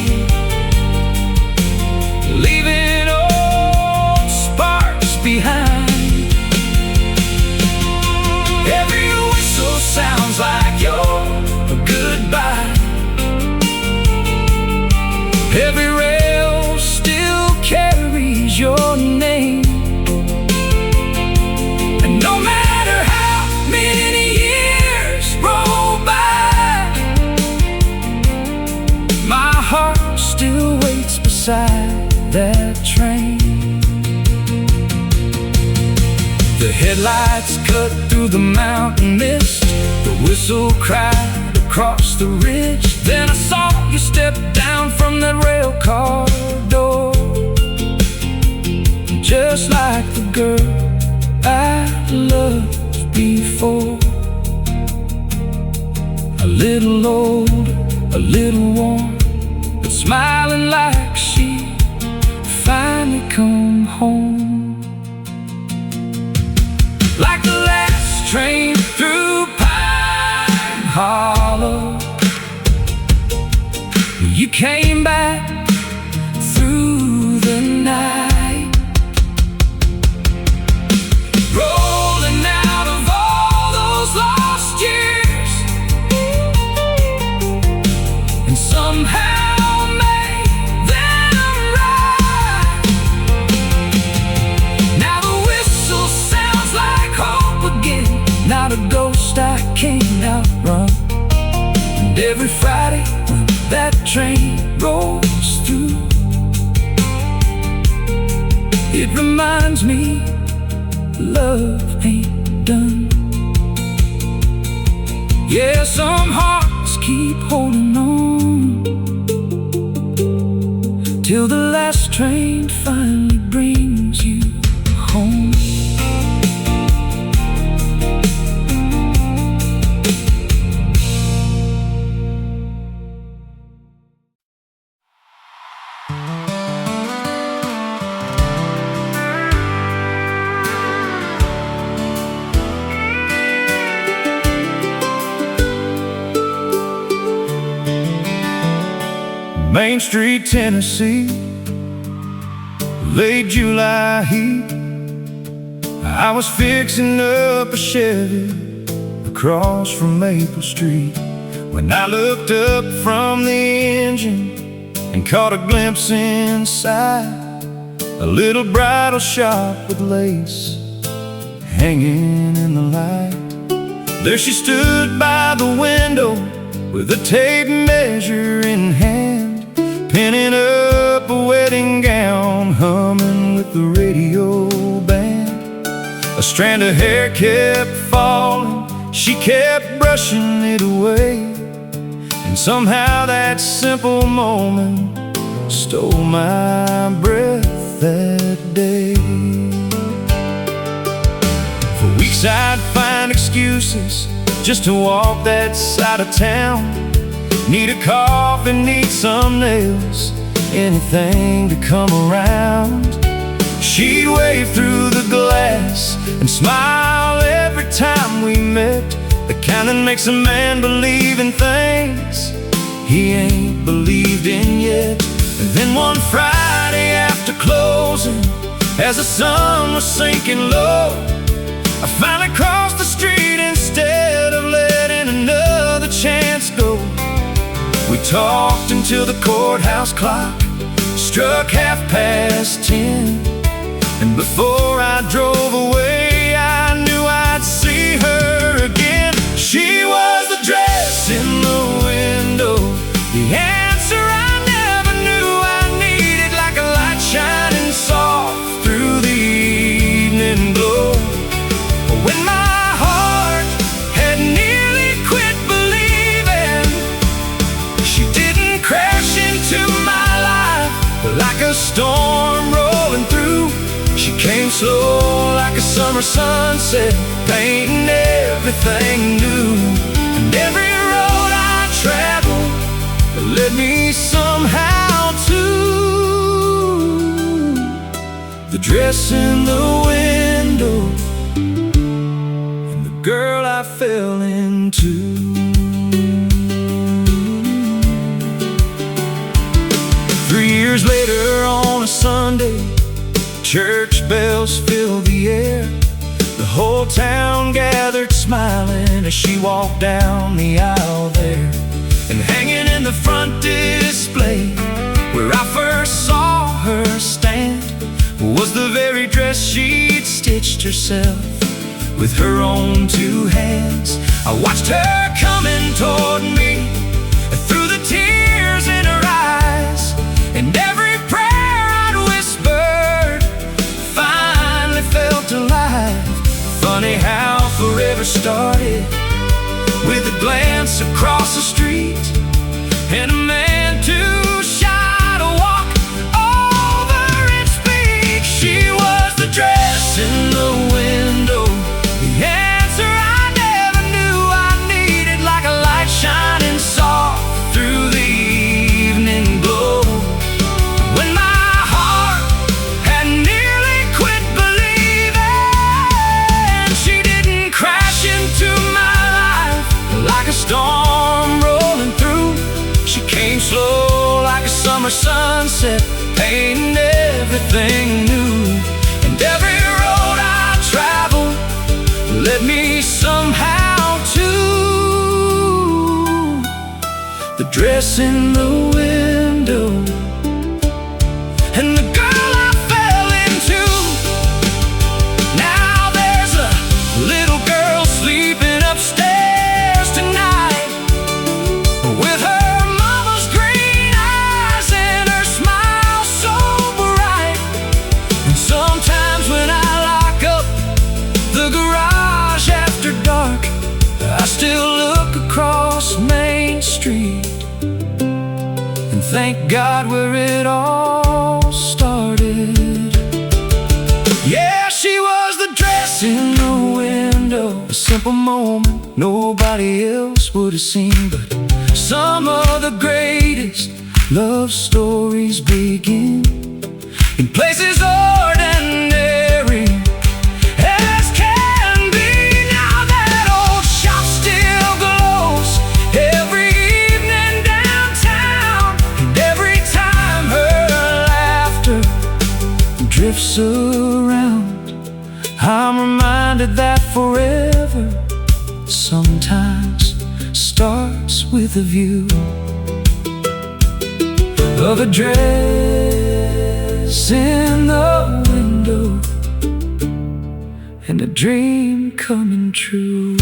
Speaker 2: leaving old sparks behind. Every whistle sounds like your goodbye. Every rail still carries your name. And no matter how many years roll by, my heart still waits beside that train. The headlights cut through the mountain mist, the whistle cried across the ridge. Then I saw you step down from that rail car door, just like the girl I loved before. A little old, a little worn, but smiling like she
Speaker 1: finally come home. Like the last train through Pine Hollow, you came back through the night, rolling out of all those lost years, and somehow made them right. Now the whistle sounds like hope again, not a ghost I can't outrun. And every Friday when that train rolls through, it reminds me love ain't done. Yeah, some hearts keep holding on till the last train finally brings you home.
Speaker 2: Main Street, Tennessee, late July heat. I was fixing up a Chevy across from Maple Street when I looked up from the engine and caught a glimpse inside a little bridal shop with lace hanging in the light. There she stood by the window with a tape measure in hand, pinning up a wedding gown, humming with the radio band. A strand of hair kept falling, she kept brushing it away, and somehow that simple moment stole my breath that day. For weeks I'd find excuses just to walk that side of town. Need a coffee, need some nails, anything to come around. She'd wave through the glass and smile every time we met, the kind that makes a man believe in things he ain't believed in yet. And then one Friday after closing, as the sun was sinking low, I finally crossed the street instead of letting another chance go. We talked until the courthouse clock struck 10:30, and before I drove away, I knew I'd see her again. She was the dress in the window, the answer I never knew I needed, like a light shining soft through the evening glow. When my heart had nearly quit believing, she didn't crash into my life like a storm rolling through. She came slow like a summer sunset, painting everything new. And every road I traveled led me somehow to the dress in the window and the girl I fell into. 3 years later on a Sunday, church bells filled the air. The whole town gathered smiling as she walked down the aisle there. And hanging in the front display, where I first saw her stand, was the very dress she'd stitched herself with her own two hands. I watched her coming toward me through the tears in her eyes, and every prayer I'd whispered finally felt alive. Funny how forever started with a glance across the street and a man too shy to walk over and speak. She was the dress in the window, the answer I never knew I needed, like a light shining soft through the evening glow. When my heart
Speaker 1: storm rolling through. She came slow like a summer sunset, painting everything new. And every road I traveled led me somehow to the dress in the window and the girl I fell into. Now there's a little girl sleeping upstairs tonight with her mama's green eyes and her smile so bright. And sometimes when I lock up the garage after dark, I still look across Main Street and thank God where it all started. Yeah, she was the dress in the window, a simple moment nobody else would have seen. But some of the greatest love stories begin in places ordinary as can be. Now that old shop still glows every evening downtown, and every time her laughter drifts around, I'm reminded that forever sometimes starts with a view of a dress in the window and a dream coming true.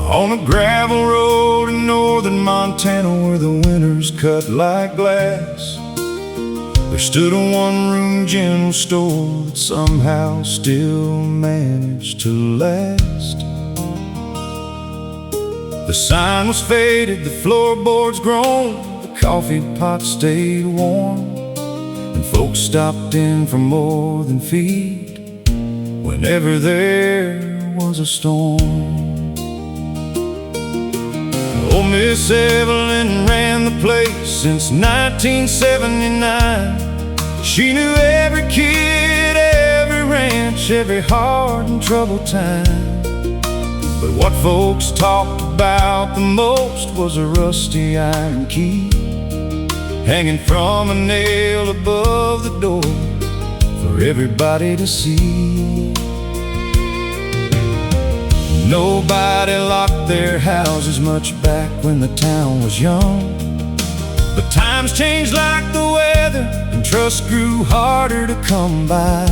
Speaker 2: On a gravel road in northern Montana where the winters cut like glass, there stood a one-room general store that somehow still managed to last. The sign was faded, the floorboards grown, the coffee pot stayed warm, and folks stopped in for more than feed whenever there was a storm. Old Miss Evelyn ran the place since 1979. She knew every kid, every ranch, every hard and troubled time. But what folks talked about the most was a rusty iron key hanging from a nail above the door for everybody to see. Nobody locked their houses much back when the town was young, but times changed like the weather and trust grew harder to come by.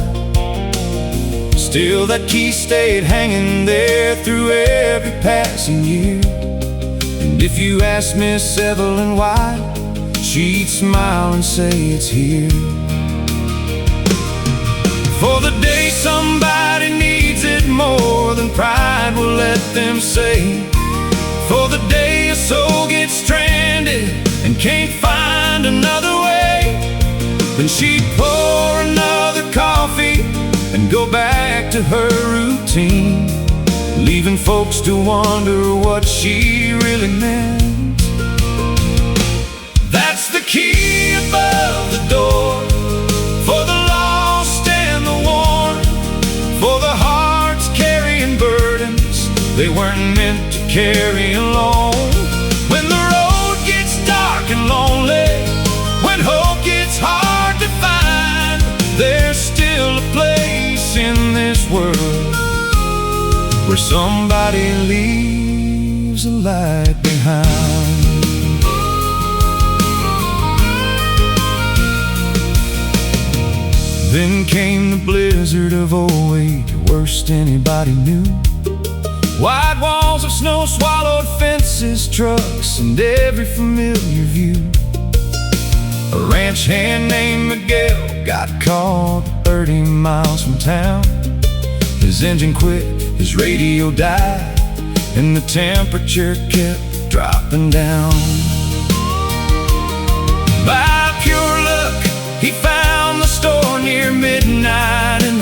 Speaker 2: Still that key stayed hanging there through every passing year, and if you asked Miss Evelyn why, she'd smile and say it's here. For the day somebody needs it more than pride will let them say. For the day a soul gets stranded and can't find another way, then she'd pour another coffee and go back to her routine, leaving folks to wonder what she really meant. That's the key above the door for the lost and the worn, for the hearts carrying burdens they weren't meant to carry alone. When the road gets dark and lonely, when hope gets hard to find, there's still a place in this world where somebody leaves a light behind. Then came the blizzard of '08, the worst anybody knew. Wide walls of snow swallowed fences, trucks, and every familiar view. A ranch hand named Miguel got caught 30 miles from town. His engine quit, his radio died, and the temperature kept dropping down. By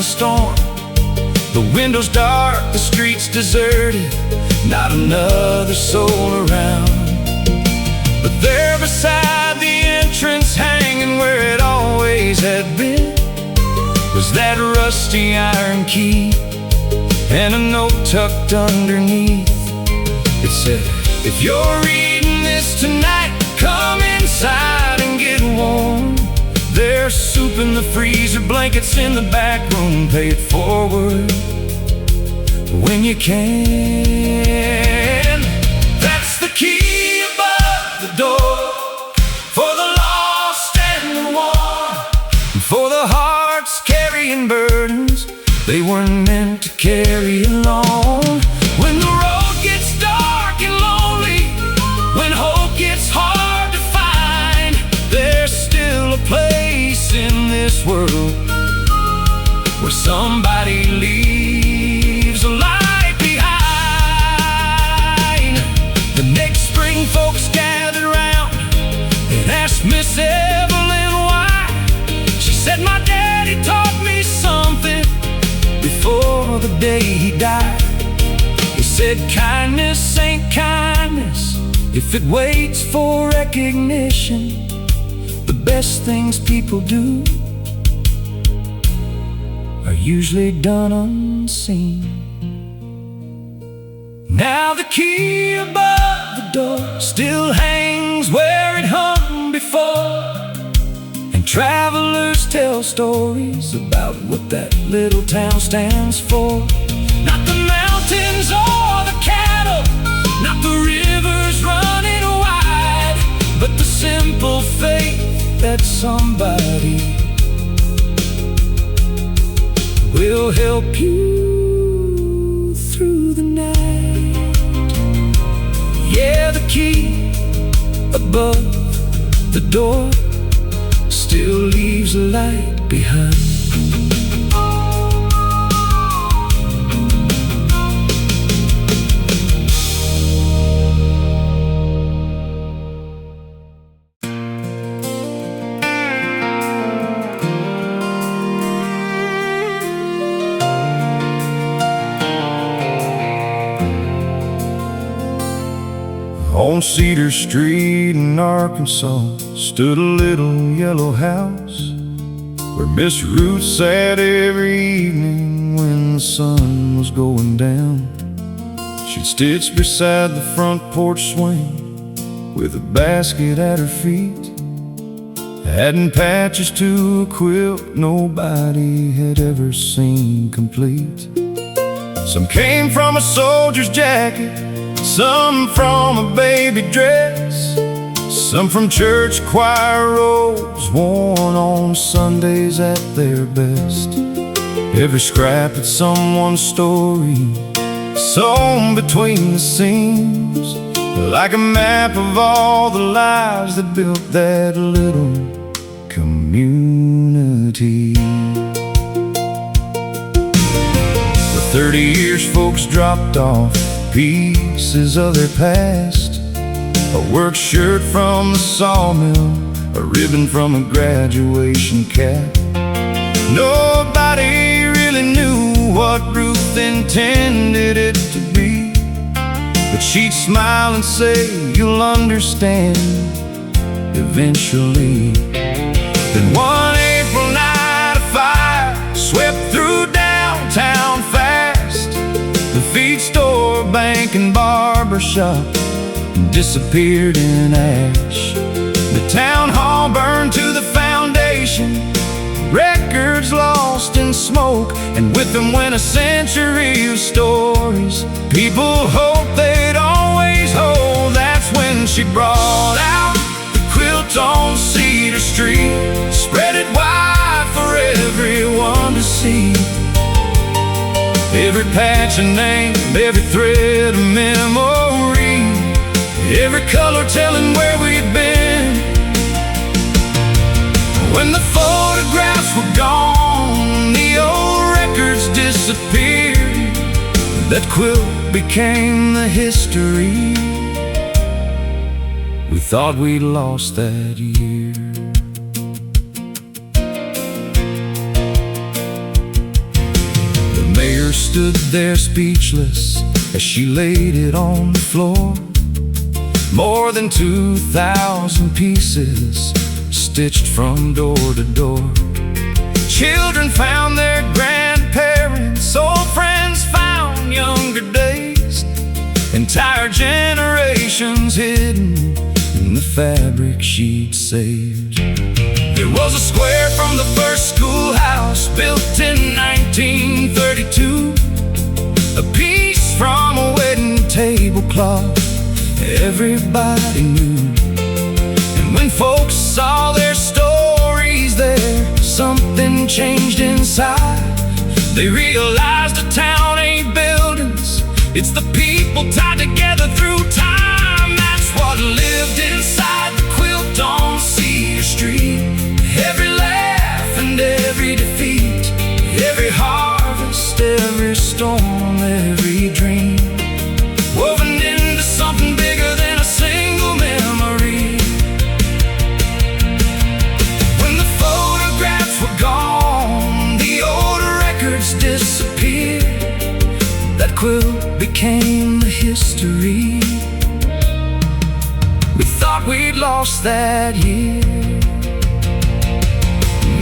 Speaker 1: the storm. The window's dark, the street's deserted, not another soul around. But there beside the entrance, hanging where it always had been, was that rusty iron key and a note tucked underneath. It said, if you're reading this tonight, come inside and get warm. There's soup in the freezer, blankets in the back room. Pay it forward when you can. That's the key above the door, for the lost and the worn, for the hearts carrying burdens they weren't meant to carry alone. When the road gets dark and lonely, when hope gets hard to find, there's still a place in this world where somebody leaves a light behind. The next spring folks gathered around and asked Miss Evelyn why. She said, my daddy taught me something before the day he died. He said, kindness ain't kindness if it waits for recognition. The best things people do are usually done unseen. Now the key above the door still hangs where it hung before, and travelers tell stories about what that little town stands for. Not the mountains or the cattle, not the rivers running wide, but the simple faith that somebody will help you through the night. Yeah, the key above the door still leaves a light behind.
Speaker 2: On Cedar Street in Arkansas stood a little yellow house where Miss Ruth sat every evening when the sun was going down. She'd stitch beside the front porch swing with a basket at her feet, adding patches to a quilt nobody had ever seen complete. Some came from a soldier's jacket, some from a baby dress, some from church choir robes worn on Sundays at their best. Every scrap had someone's story sewn between the seams, like a map of all the lives that built that little community. For 30 years folks dropped off pieces of their past, a work shirt from the sawmill, a ribbon from a graduation cap. Nobody really knew what Ruth intended it to be, but she'd smile and say, you'll understand eventually. Then one April night a fire swept through downtown fast. The feed store, bank and barber shop disappeared in ash. The town hall burned to the foundation, records lost in smoke, and with them went a century of stories people hoped they'd always hold. That's when she brought out the quilt on Cedar Street, spread it wide for everyone to see. Every patch a name, every thread a memory, every color telling where we'd been. When the photographs were gone, the old records disappeared, that quilt became the history we thought we'd lost that year. stood there speechless as she laid it on the floor. More than 2,000 pieces stitched from door to door. Children found their grandparents, old friends found younger days, entire generations hidden in the fabric she'd saved. There was a square from the first schoolhouse built in 1932, a piece from a wedding tablecloth everybody knew. And when folks saw their stories there, something changed inside. They realized a town ain't buildings, it's the people tied together through time. That's what lived inside the quilt on Cedar Street. Every laugh and every defeat, every harvest, every storm, every dream, woven into something bigger than a single memory. When the photographs were gone, the old records disappeared, that quilt became the history we thought we'd lost that year.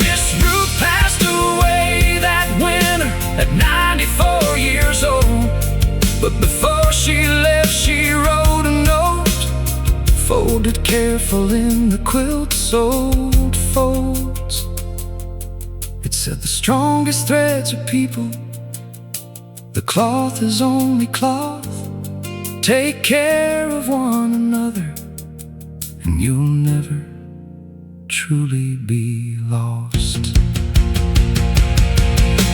Speaker 2: Miss Ruth passed away that winter at 94 years old. But before she left, she wrote a note, folded careful in the quilt's old folds. It said, the strongest threads are people, the cloth is only cloth. Take care of one another, and you'll never truly be lost.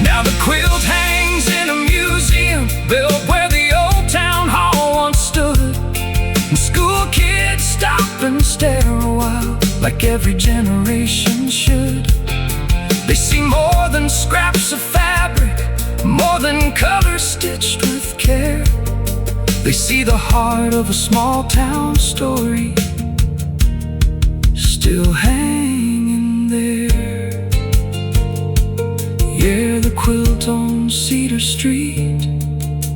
Speaker 2: Now the quilt hangs in a museum built where the old town hall once stood, and school kids stop and stare a while, like every generation should. They see more than scraps of fabric, more than colors stitched with care. They see the heart of a small town story still hanging there. Yeah, the quilt on Cedar Street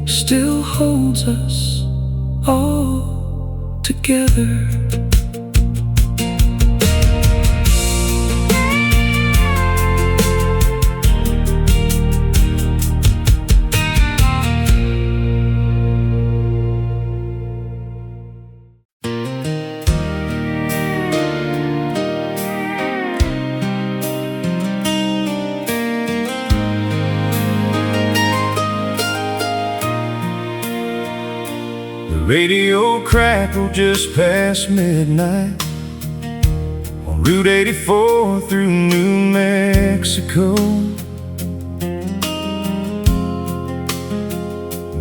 Speaker 2: still holds us all together. Radio crackled just past midnight on Route 84 through New Mexico.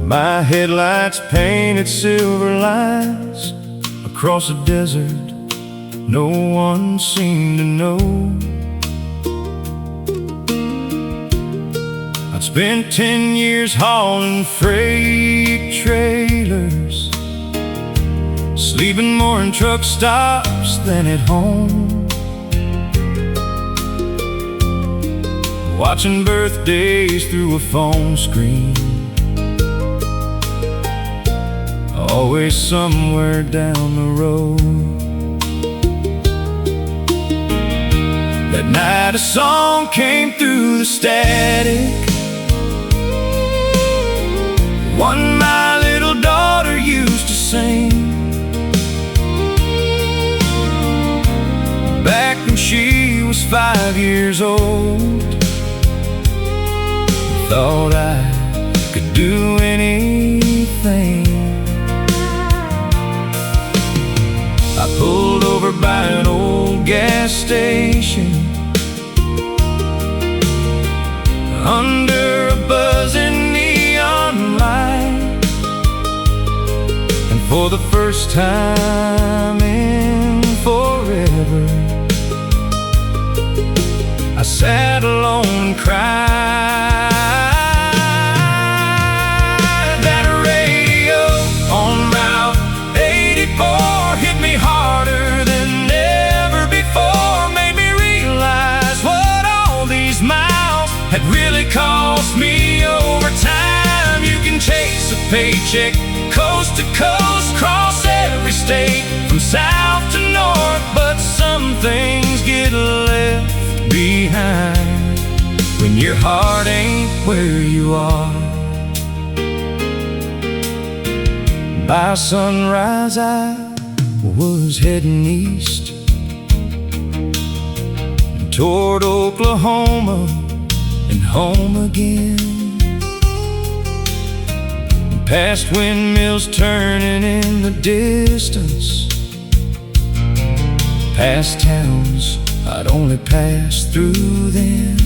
Speaker 2: My headlights painted silver lines across a desert no one seemed to know. I'd spent 10 years hauling freight trailers, sleeping more in truck stops than at home, watching birthdays through a phone screen, always somewhere down the road. That night a song came through the static, one my little daughter used to sing back when she was 5 years old. Thought I could do anything. I pulled over by an old gas station under a buzzing neon light, and for the first time in forever I sat alone and cried. That radio on Route 84 hit me harder than ever before, made me realize what all these miles had really cost me over time.
Speaker 1: paycheck, coast to coast, cross every state, from south to north. But some things get left behind when your heart ain't where you are. By sunrise I was heading east toward Oklahoma and home again, past windmills turning in the distance, past towns I'd only passed through then.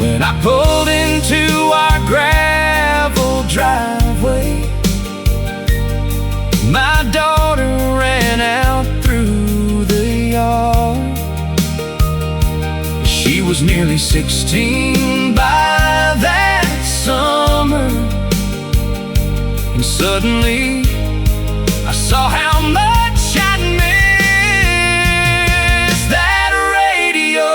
Speaker 1: When I pulled into our gravel driveway, my daughter ran out through the yard. She was nearly 16 by that summer, and suddenly I saw how much I'd missed. That radio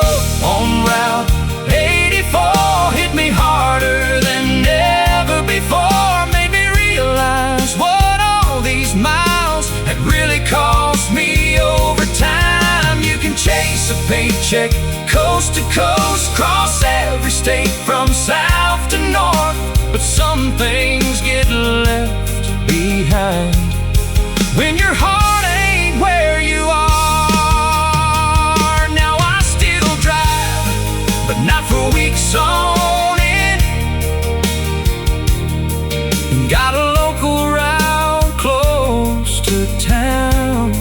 Speaker 1: on Route 84 hit me harder than ever before, made me realize what all these miles had really cost me over time. You can chase a paycheck, coast to coast, cross every state, from south to north, but some things get left behind when your heart ain't where you are. Now I still drive, but not for weeks on end. Got a local route close to town.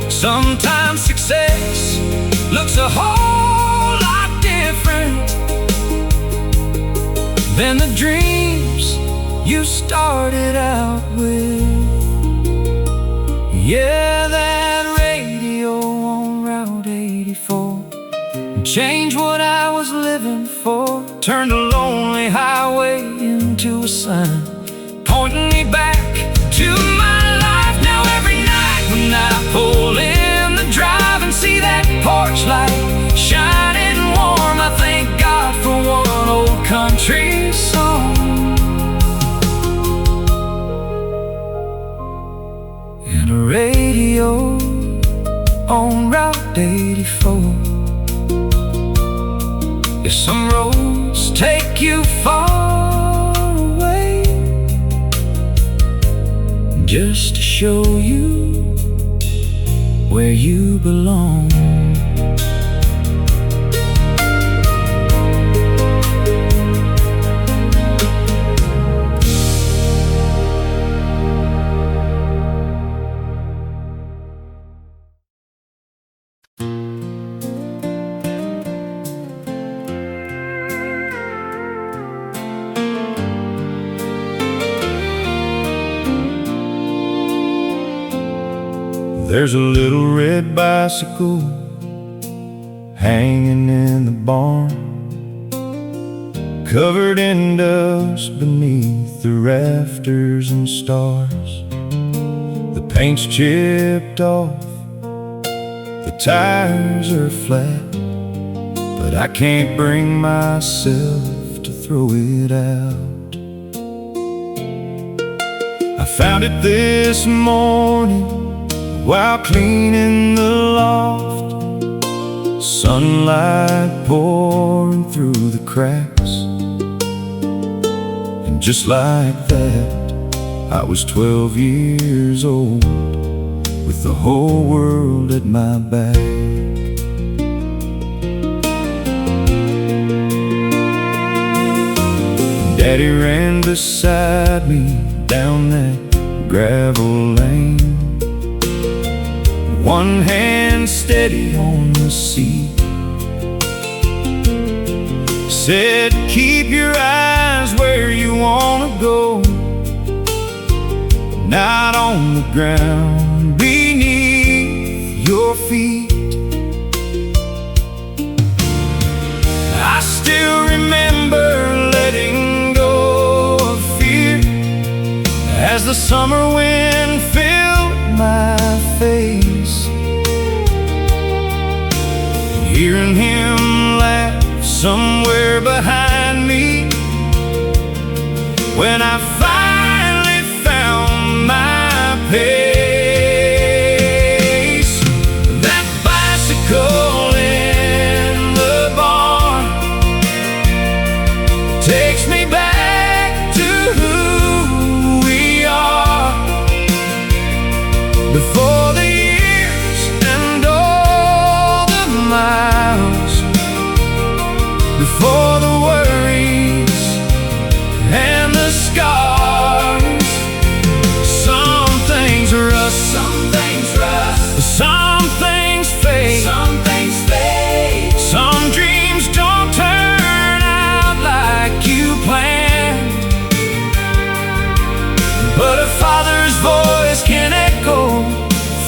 Speaker 1: Sometimes success looks a whole lot different than the dreams you started out with. Yeah, that radio on Route 84 changed what I was living for, turned a lonely highway into a sign, pointing me back to my life. Now every night when I pull in the drive and see that porch light shining warm, I thank God for one old country song and a radio on Route 84. If some roads take you far away, just to show you where you belong.
Speaker 2: There's a little red bicycle hanging in the barn, covered in dust beneath the rafters and stars. The paint's chipped off, the tires are flat, but I can't bring myself to throw it out. I found it this morning while cleaning the loft, sunlight pouring through the cracks. And just like that, I was 12 years old, with the whole world at my back. Daddy ran beside me down that gravel lane, one hand steady on the seat. Said, keep your eyes where you wanna go, not on the ground beneath your feet. I still remember letting go of fear as the summer wind filled my face, hearing him laugh somewhere behind me when I finally found my pace. That bicycle in the barn takes me back to who we are before the years and all the miles, before the worries and the scars. Some things rust, some things rust, some things fade, some things fade. Some dreams don't turn out like you planned, but a father's voice can echo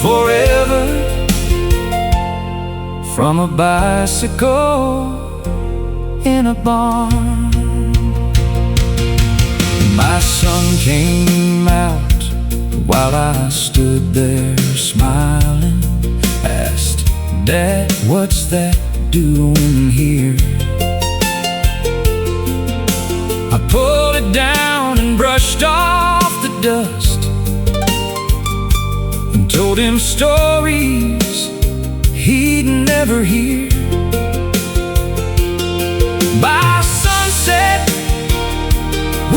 Speaker 2: forever from a bicycle in a barn. My son came out while I stood there smiling, asked, "Dad, what's that doing here?" I pulled it down and brushed off the dust and told him stories he'd never hear. By sunset,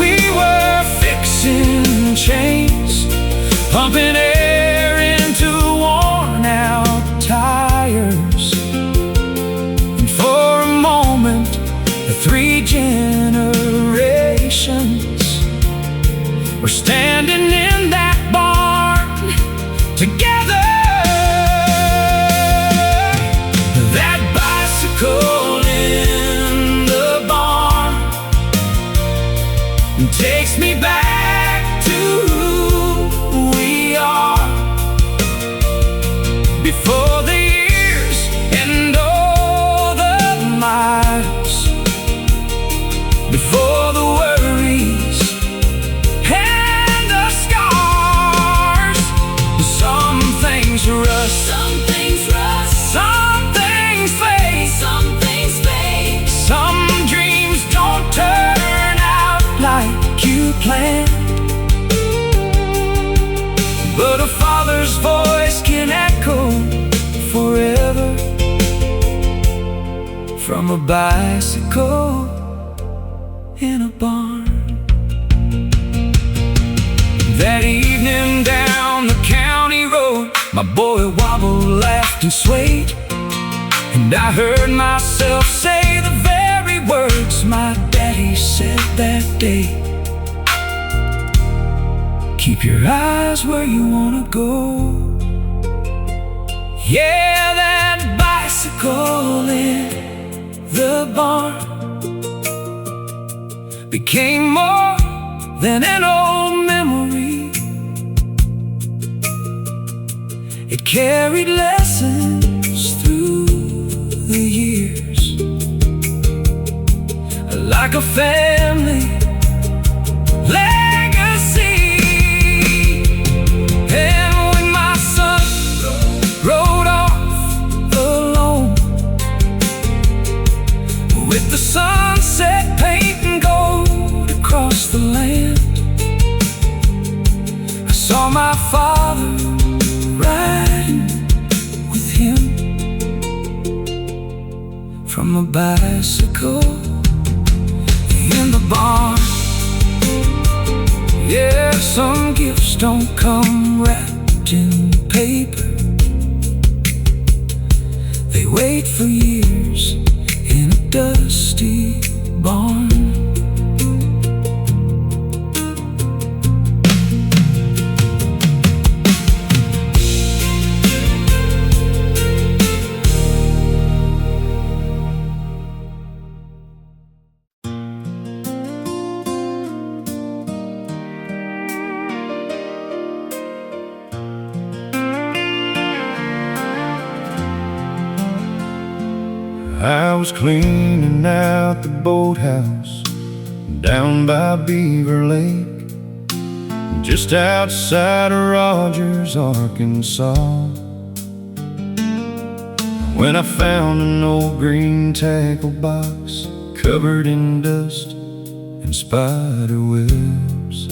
Speaker 2: we were fixing chains, pumping air into worn-out tires. And for a moment, the 3 generations were standing in that barn together. That bicycle in the barn takes me back to who we are before the years and all the miles, before the worries and the scars. Some things rust, some things rust, some things fade, some things fade. Some dreams don't turn out like you planned, but a father's voice can echo forever from a bicycle in a barn. That evening down the county road, my boy wobbled, laughed and swayed, and I heard myself say the very words my daddy said that day. Keep your eyes where you wanna go. Yeah, that bicycle in the barn became more than an old memory. It carried lessons through the years, like a family legacy. And when my son rode off alone, with the sunset painting gold across the land, I saw my father riding with him from a bicycle in the barn. Yeah, some gifts don't come wrapped in paper. They wait for years in a dusty barn. I was cleaning out the boathouse down by Beaver Lake, just outside of Rogers, Arkansas, when I found an old green tackle box covered in dust and spider webs.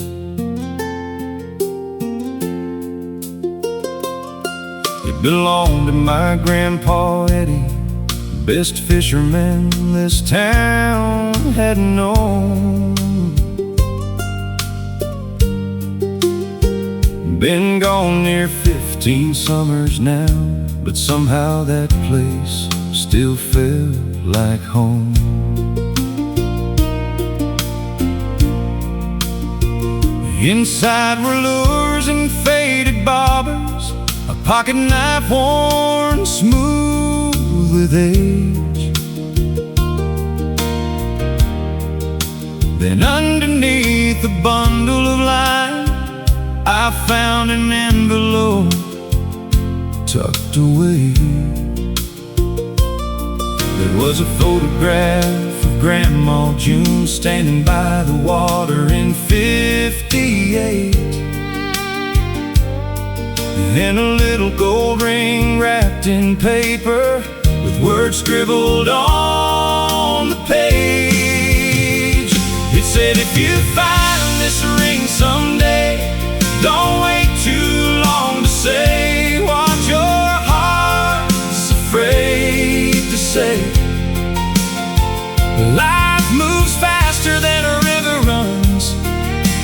Speaker 2: It belonged to my grandpa Eddie, best fisherman this town had known. Been gone near 15 summers now, but somehow that place still felt like home. Inside were lures and faded bobbers, a pocket knife worn smooth with age. Then underneath a bundle of line, I found an envelope tucked away. There was a photograph of Grandma June standing by the water in '58, and a little gold ring wrapped in paper with words scribbled on the page. It said, if you find this ring someday, don't wait too long to say what your heart's afraid to say. Life moves faster than a river runs,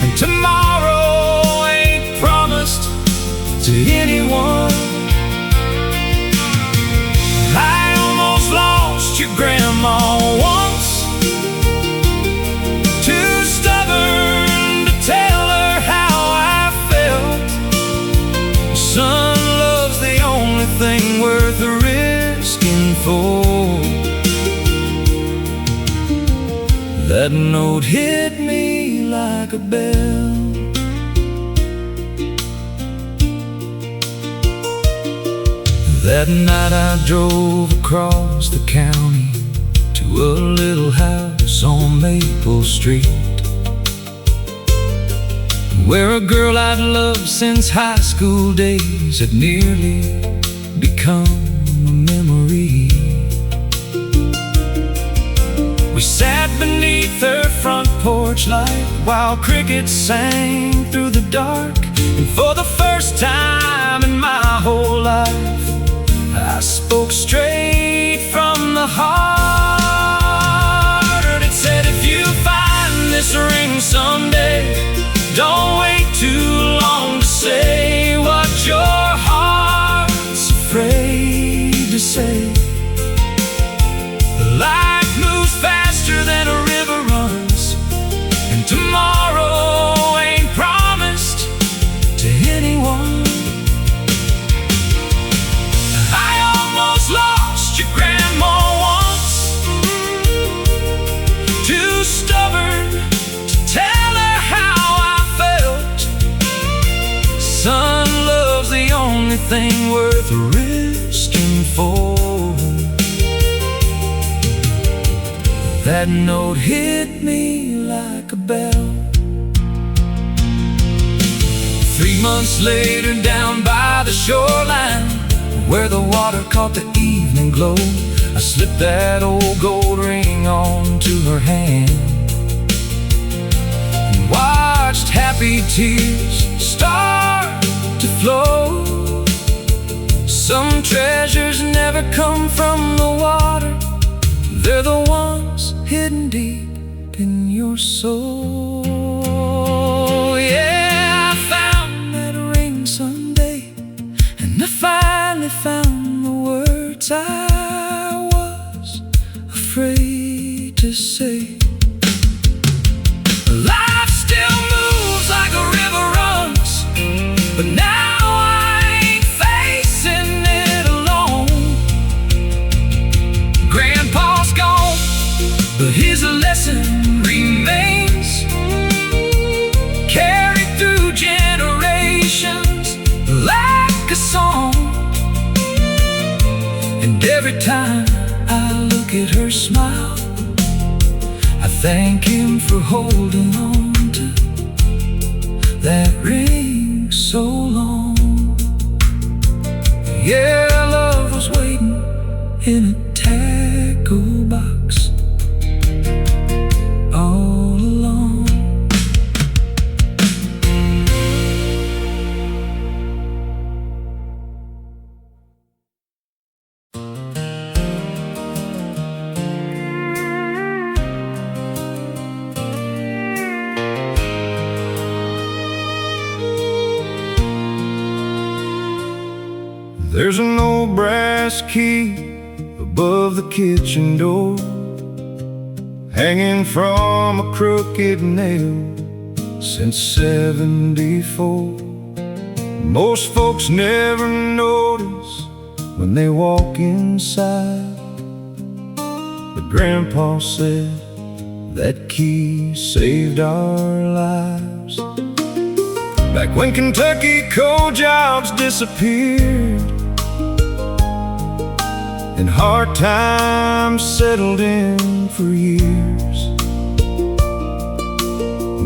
Speaker 2: and tomorrow ain't promised to anyone. I almost lost your grandma once, too stubborn to tell her how I felt. Son, love's the only thing worth risking for. That note hit me like a bell. That night I drove across the county to a little house on Maple Street, where a girl I'd loved since high school days had nearly become a memory. We sat beneath her front porch light while crickets sang through the dark, and for the first time in my whole life, I spoke straight from the heart. And it said, if you find this ring someday, don't wait too long to say what your heart's afraid to say. Life moves faster than a river runs, and tomorrow ain't promised to anyone. Lost your grandma once, too stubborn to tell her how I felt. Son, love's the only thing worth risking for. That note hit me like a bell. 3 months later, down by the shoreline, where the water caught the evening glow, I slipped that old gold ring onto her hand and watched happy tears start to flow. Some treasures never come from the water, they're the ones hidden deep in your soul. Yeah, I found that ring someday, and I finally found the words I was afraid to say. Life still moves like a river runs, but now I ain't facing it alone. Grandpa's gone, but his lesson remains, carried through generations like a song. And every time I look at her smile, I thank him for holding on to that ring so long. Yeah, love was waiting in a tackle box all along. There's an old brass key above the kitchen door, hanging from a crooked nail since '74. Most folks never notice when they walk inside, but Grandpa said that key saved our lives. Back when Kentucky coal jobs disappeared and hard times settled in for years,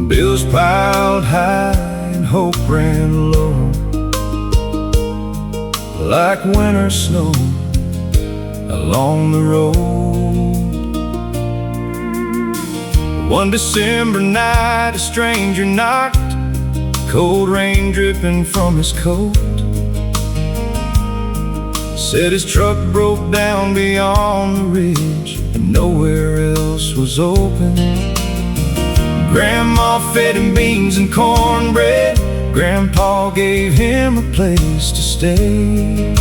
Speaker 2: bills piled high and hope ran low, like winter snow along the road. One December night a stranger knocked, cold rain dripping from his coat. Said his truck broke down beyond the ridge and nowhere else was open. Grandma fed him beans and cornbread. Grandpa gave him a place to stay.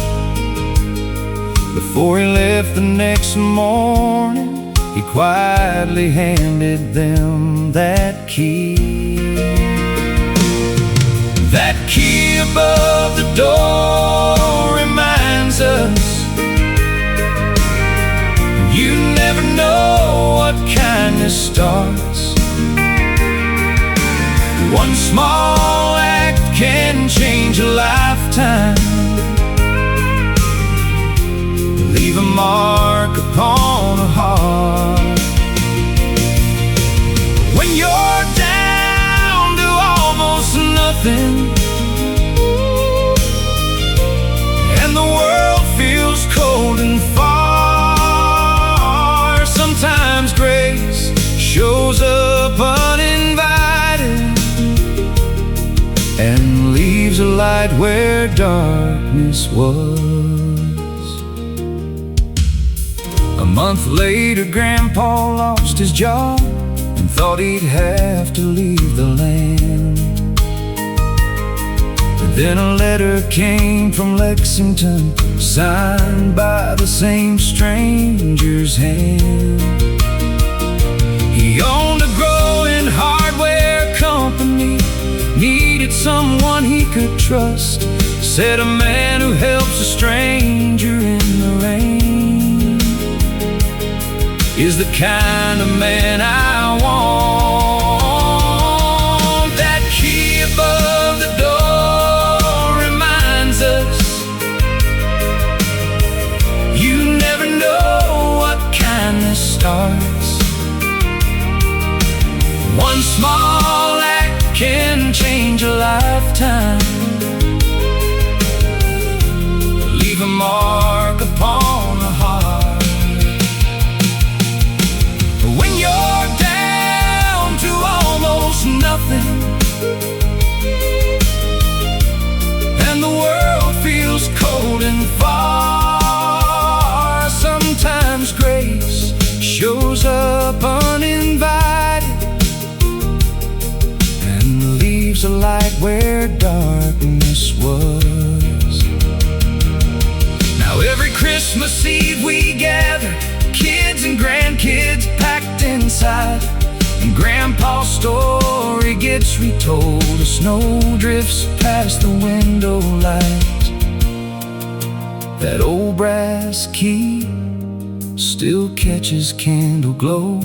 Speaker 2: Before he left the next morning, he quietly handed them that key. That key above the door reminds us you never know what kindness starts. One small act can change a lifetime, leave a mark upon a heart. When you're down to almost nothing and the world feels cold and far, sometimes grace shows up uninvited and leaves a light where darkness was. A month later, Grandpa lost his job and thought he'd have to leave the land. But then a letter came from Lexington, signed by the same stranger's hand. He owned a growing hardware company, needed someone he could trust. Said a man who helps a stranger in the rain is the kind of man I want. That key above the door reminds us you never know what kindness starts. One small act can change a lifetime, leave a mark upon a heart. When you're down to almost nothing and the world feels cold and far, sometimes grace shows up uninvited, a light where darkness was. Now every Christmas Eve we gather, kids and grandkids packed inside, and Grandpa's story gets retold. The snow drifts past the window light. That old brass key still catches candle glow,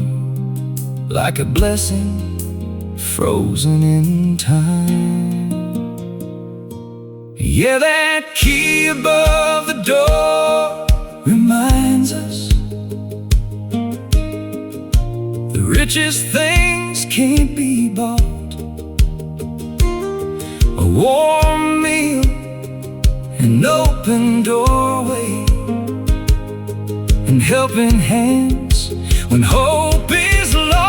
Speaker 2: like a blessing frozen in time. Yeah, that key above the door reminds us the richest things can't be bought. A warm meal, an open doorway, and helping hands when hope is lost.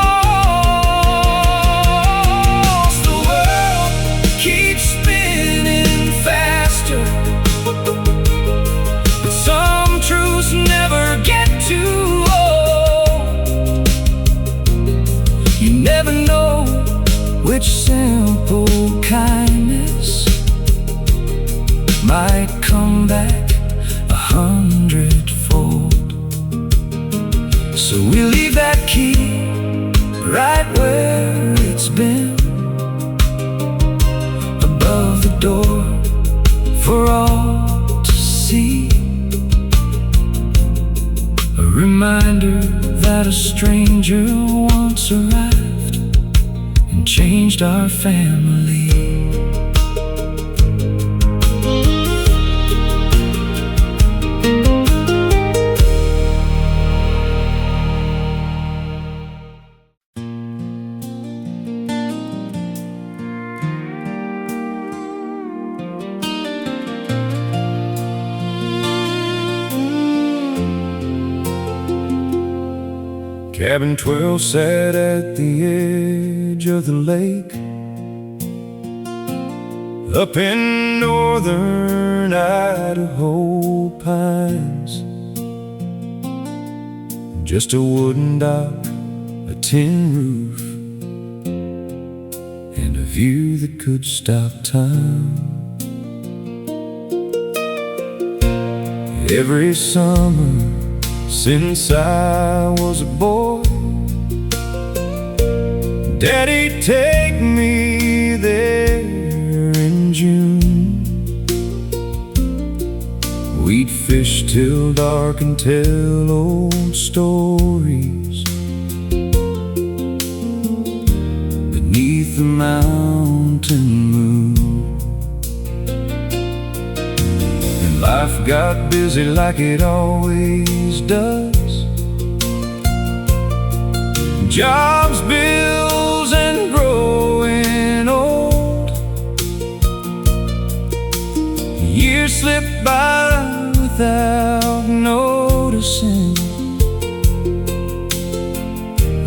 Speaker 2: Never get too old. You never know which simple kindness might come back
Speaker 1: So we leave that key right where it's been, above the door for all to see. A reminder that a stranger once arrived and changed our family.
Speaker 2: Cabin 12 sat at the edge of the lake, up in northern Idaho pines. Just a wooden dock, a tin roof, and a view that could stop time. Every summer since I was a boy, Daddy'd take me there in June. We'd fish till dark and tell old stories beneath the mountain moon. And life got busy like it always does. Jobs, bills, and growing old. Years slip by without noticing,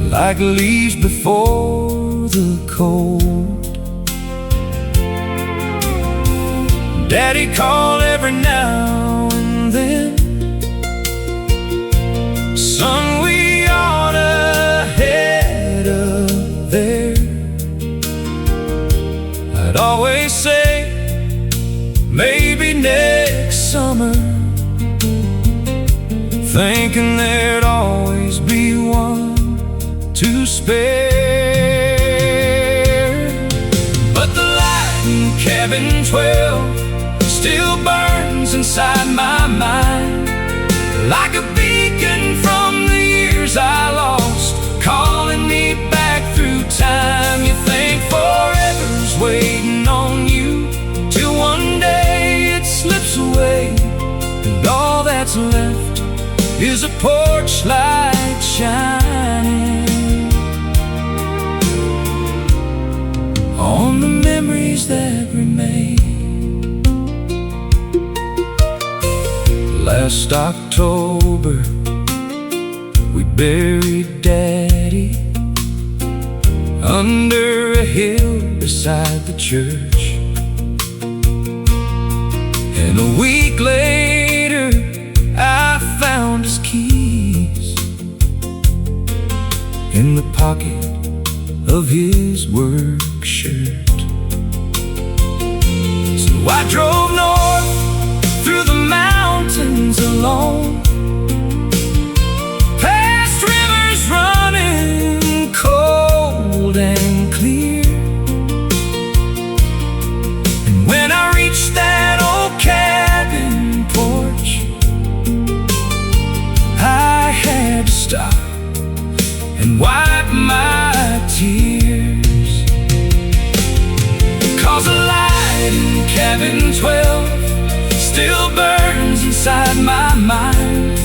Speaker 2: like leaves before the cold. Daddy called every now and then, son, we oughta head up there. I'd always say, maybe next summer, thinking there'd always be one to spare. But the light in cabin 12 still burns inside my mind, like a beacon from the years I lost, calling me back through time. You think forever's waiting on you, till one day it slips away, and all that's left is a porch light shining on the memories that remain. Last October, we buried Daddy under a hill beside the church. And a week later, I found his keys in the pocket of his work shirt. So I drove north through the mountains alone, past rivers running cold and clear. And when I reached that old cabin porch, I had to stop and wipe my tears, 'cause the light in cabin 12 still burns inside my mind,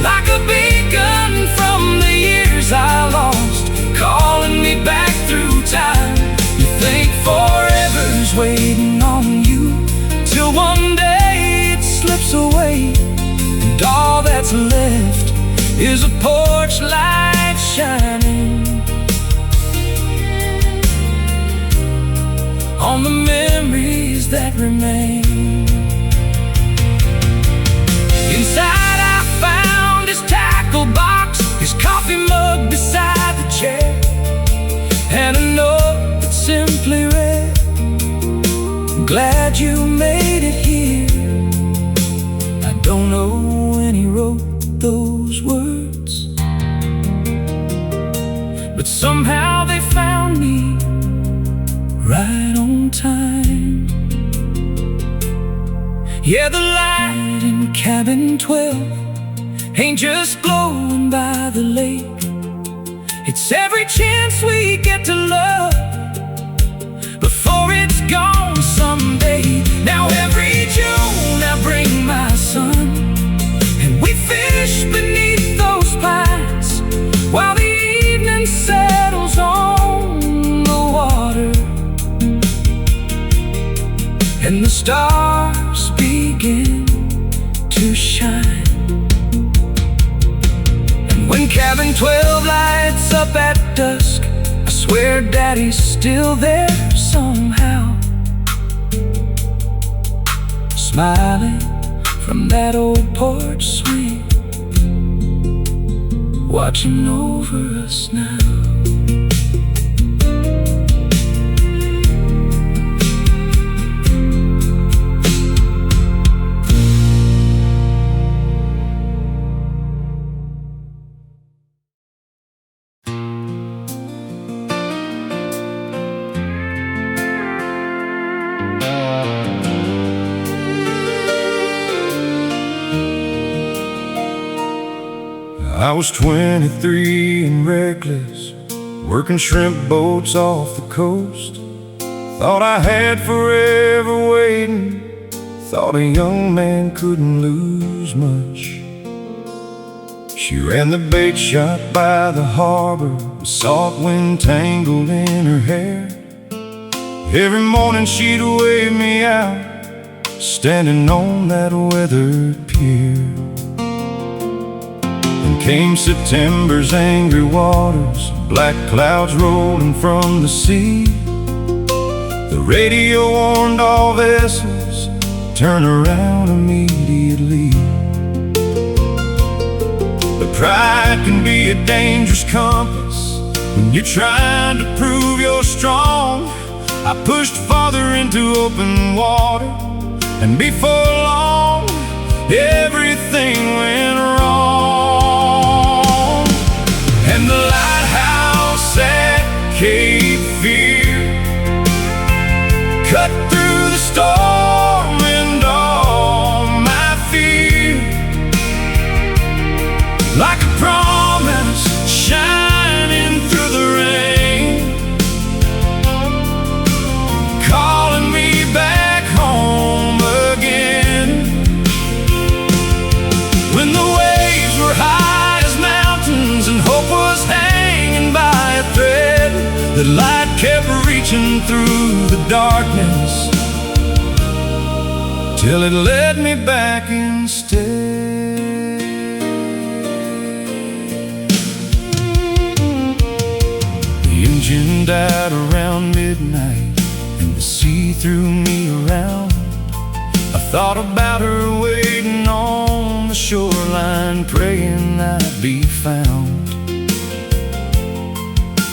Speaker 2: like a beacon from the years I lost, calling me back through time. You think forever's waiting on you, till one day it slips away, and all that's left is a porch light shining on the memories that remain. Inside I found his tackle box, his coffee mug beside the chair, and a note that simply read, glad you made it here. I don't know when he wrote those words,
Speaker 1: Yeah, the light in cabin 12 ain't just glowing by the lake. It's every chance we get to love before it's gone someday. Now every June I bring my son, and we fish beneath those pines while the evening settles on the water and the stars begin to shine. And when cabin 12 lights up at dusk, I swear Daddy's still there somehow, smiling from that old porch swing, watching over us now.
Speaker 2: I was 23 and reckless, working shrimp boats off the coast. Thought I had forever waiting, thought a young man couldn't lose much. She ran the bait shop by the harbor, with salt wind tangled in her hair. Every morning she'd wave me out, standing on that weathered pier. Came September's angry waters, black clouds rolling from the sea. The radio warned all vessels, turn around immediately. But pride can be a dangerous compass when you're trying to prove you're strong. I pushed farther into open water, and before long, everything went wrong. And the lighthouse at Cape Fear cut through the storm and all my fear, like a promise shining through the rain, calling me back home again. When the waves were high as mountains and hope was hanging by a thread, the light kept reaching through the darkness till it led me back instead. The engine died around midnight and the sea threw me around. I thought about her waiting on the shoreline, praying I'd be found.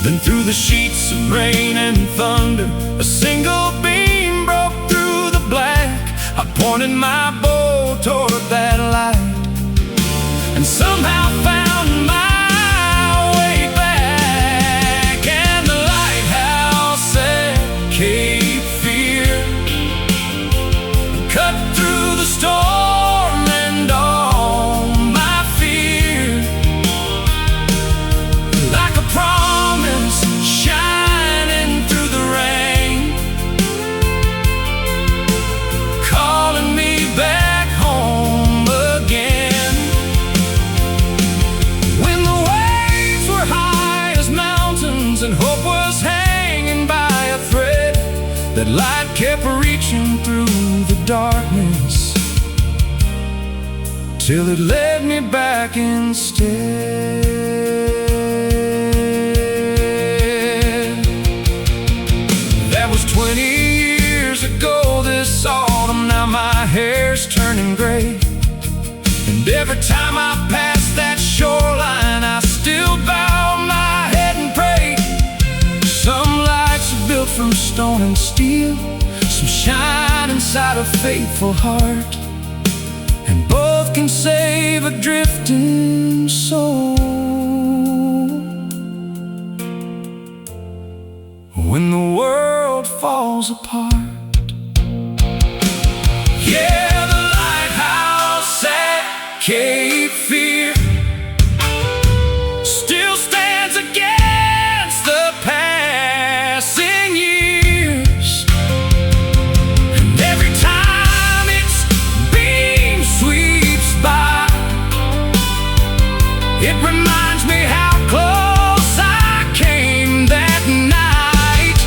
Speaker 2: Then through the sheets of rain and thunder, a single beam broke through the black. I pointed my bow toward that light and somehow found my way back. And the lighthouse at Cape Fear cut through the storm and all my fear, like a promise shining through the rain, calling me back home again. When the waves were high as mountains and hope was hanging by a thread, that light kept reaching through the darkness till it led me back instead. That was 20 years ago this autumn. Now my hair's turning gray, and every time I pass that shoreline, I still bow my head and pray. Some lights are built from stone and steel, some shine inside a faithful heart, and both can save a drifting soul. When the world falls apart, yeah, the
Speaker 1: Cape Fear still stands against the passing years, and every time its beam sweeps by, it reminds me how close I came that night.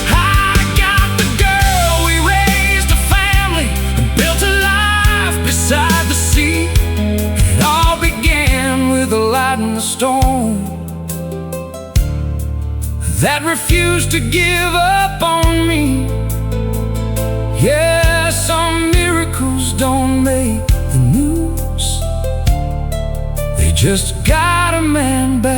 Speaker 1: I got the girl, we raised a family, and built a life beside the sea. It all began with a light in the storm that refused to give up on me. Yeah, some miracles don't make the news, they just got a man back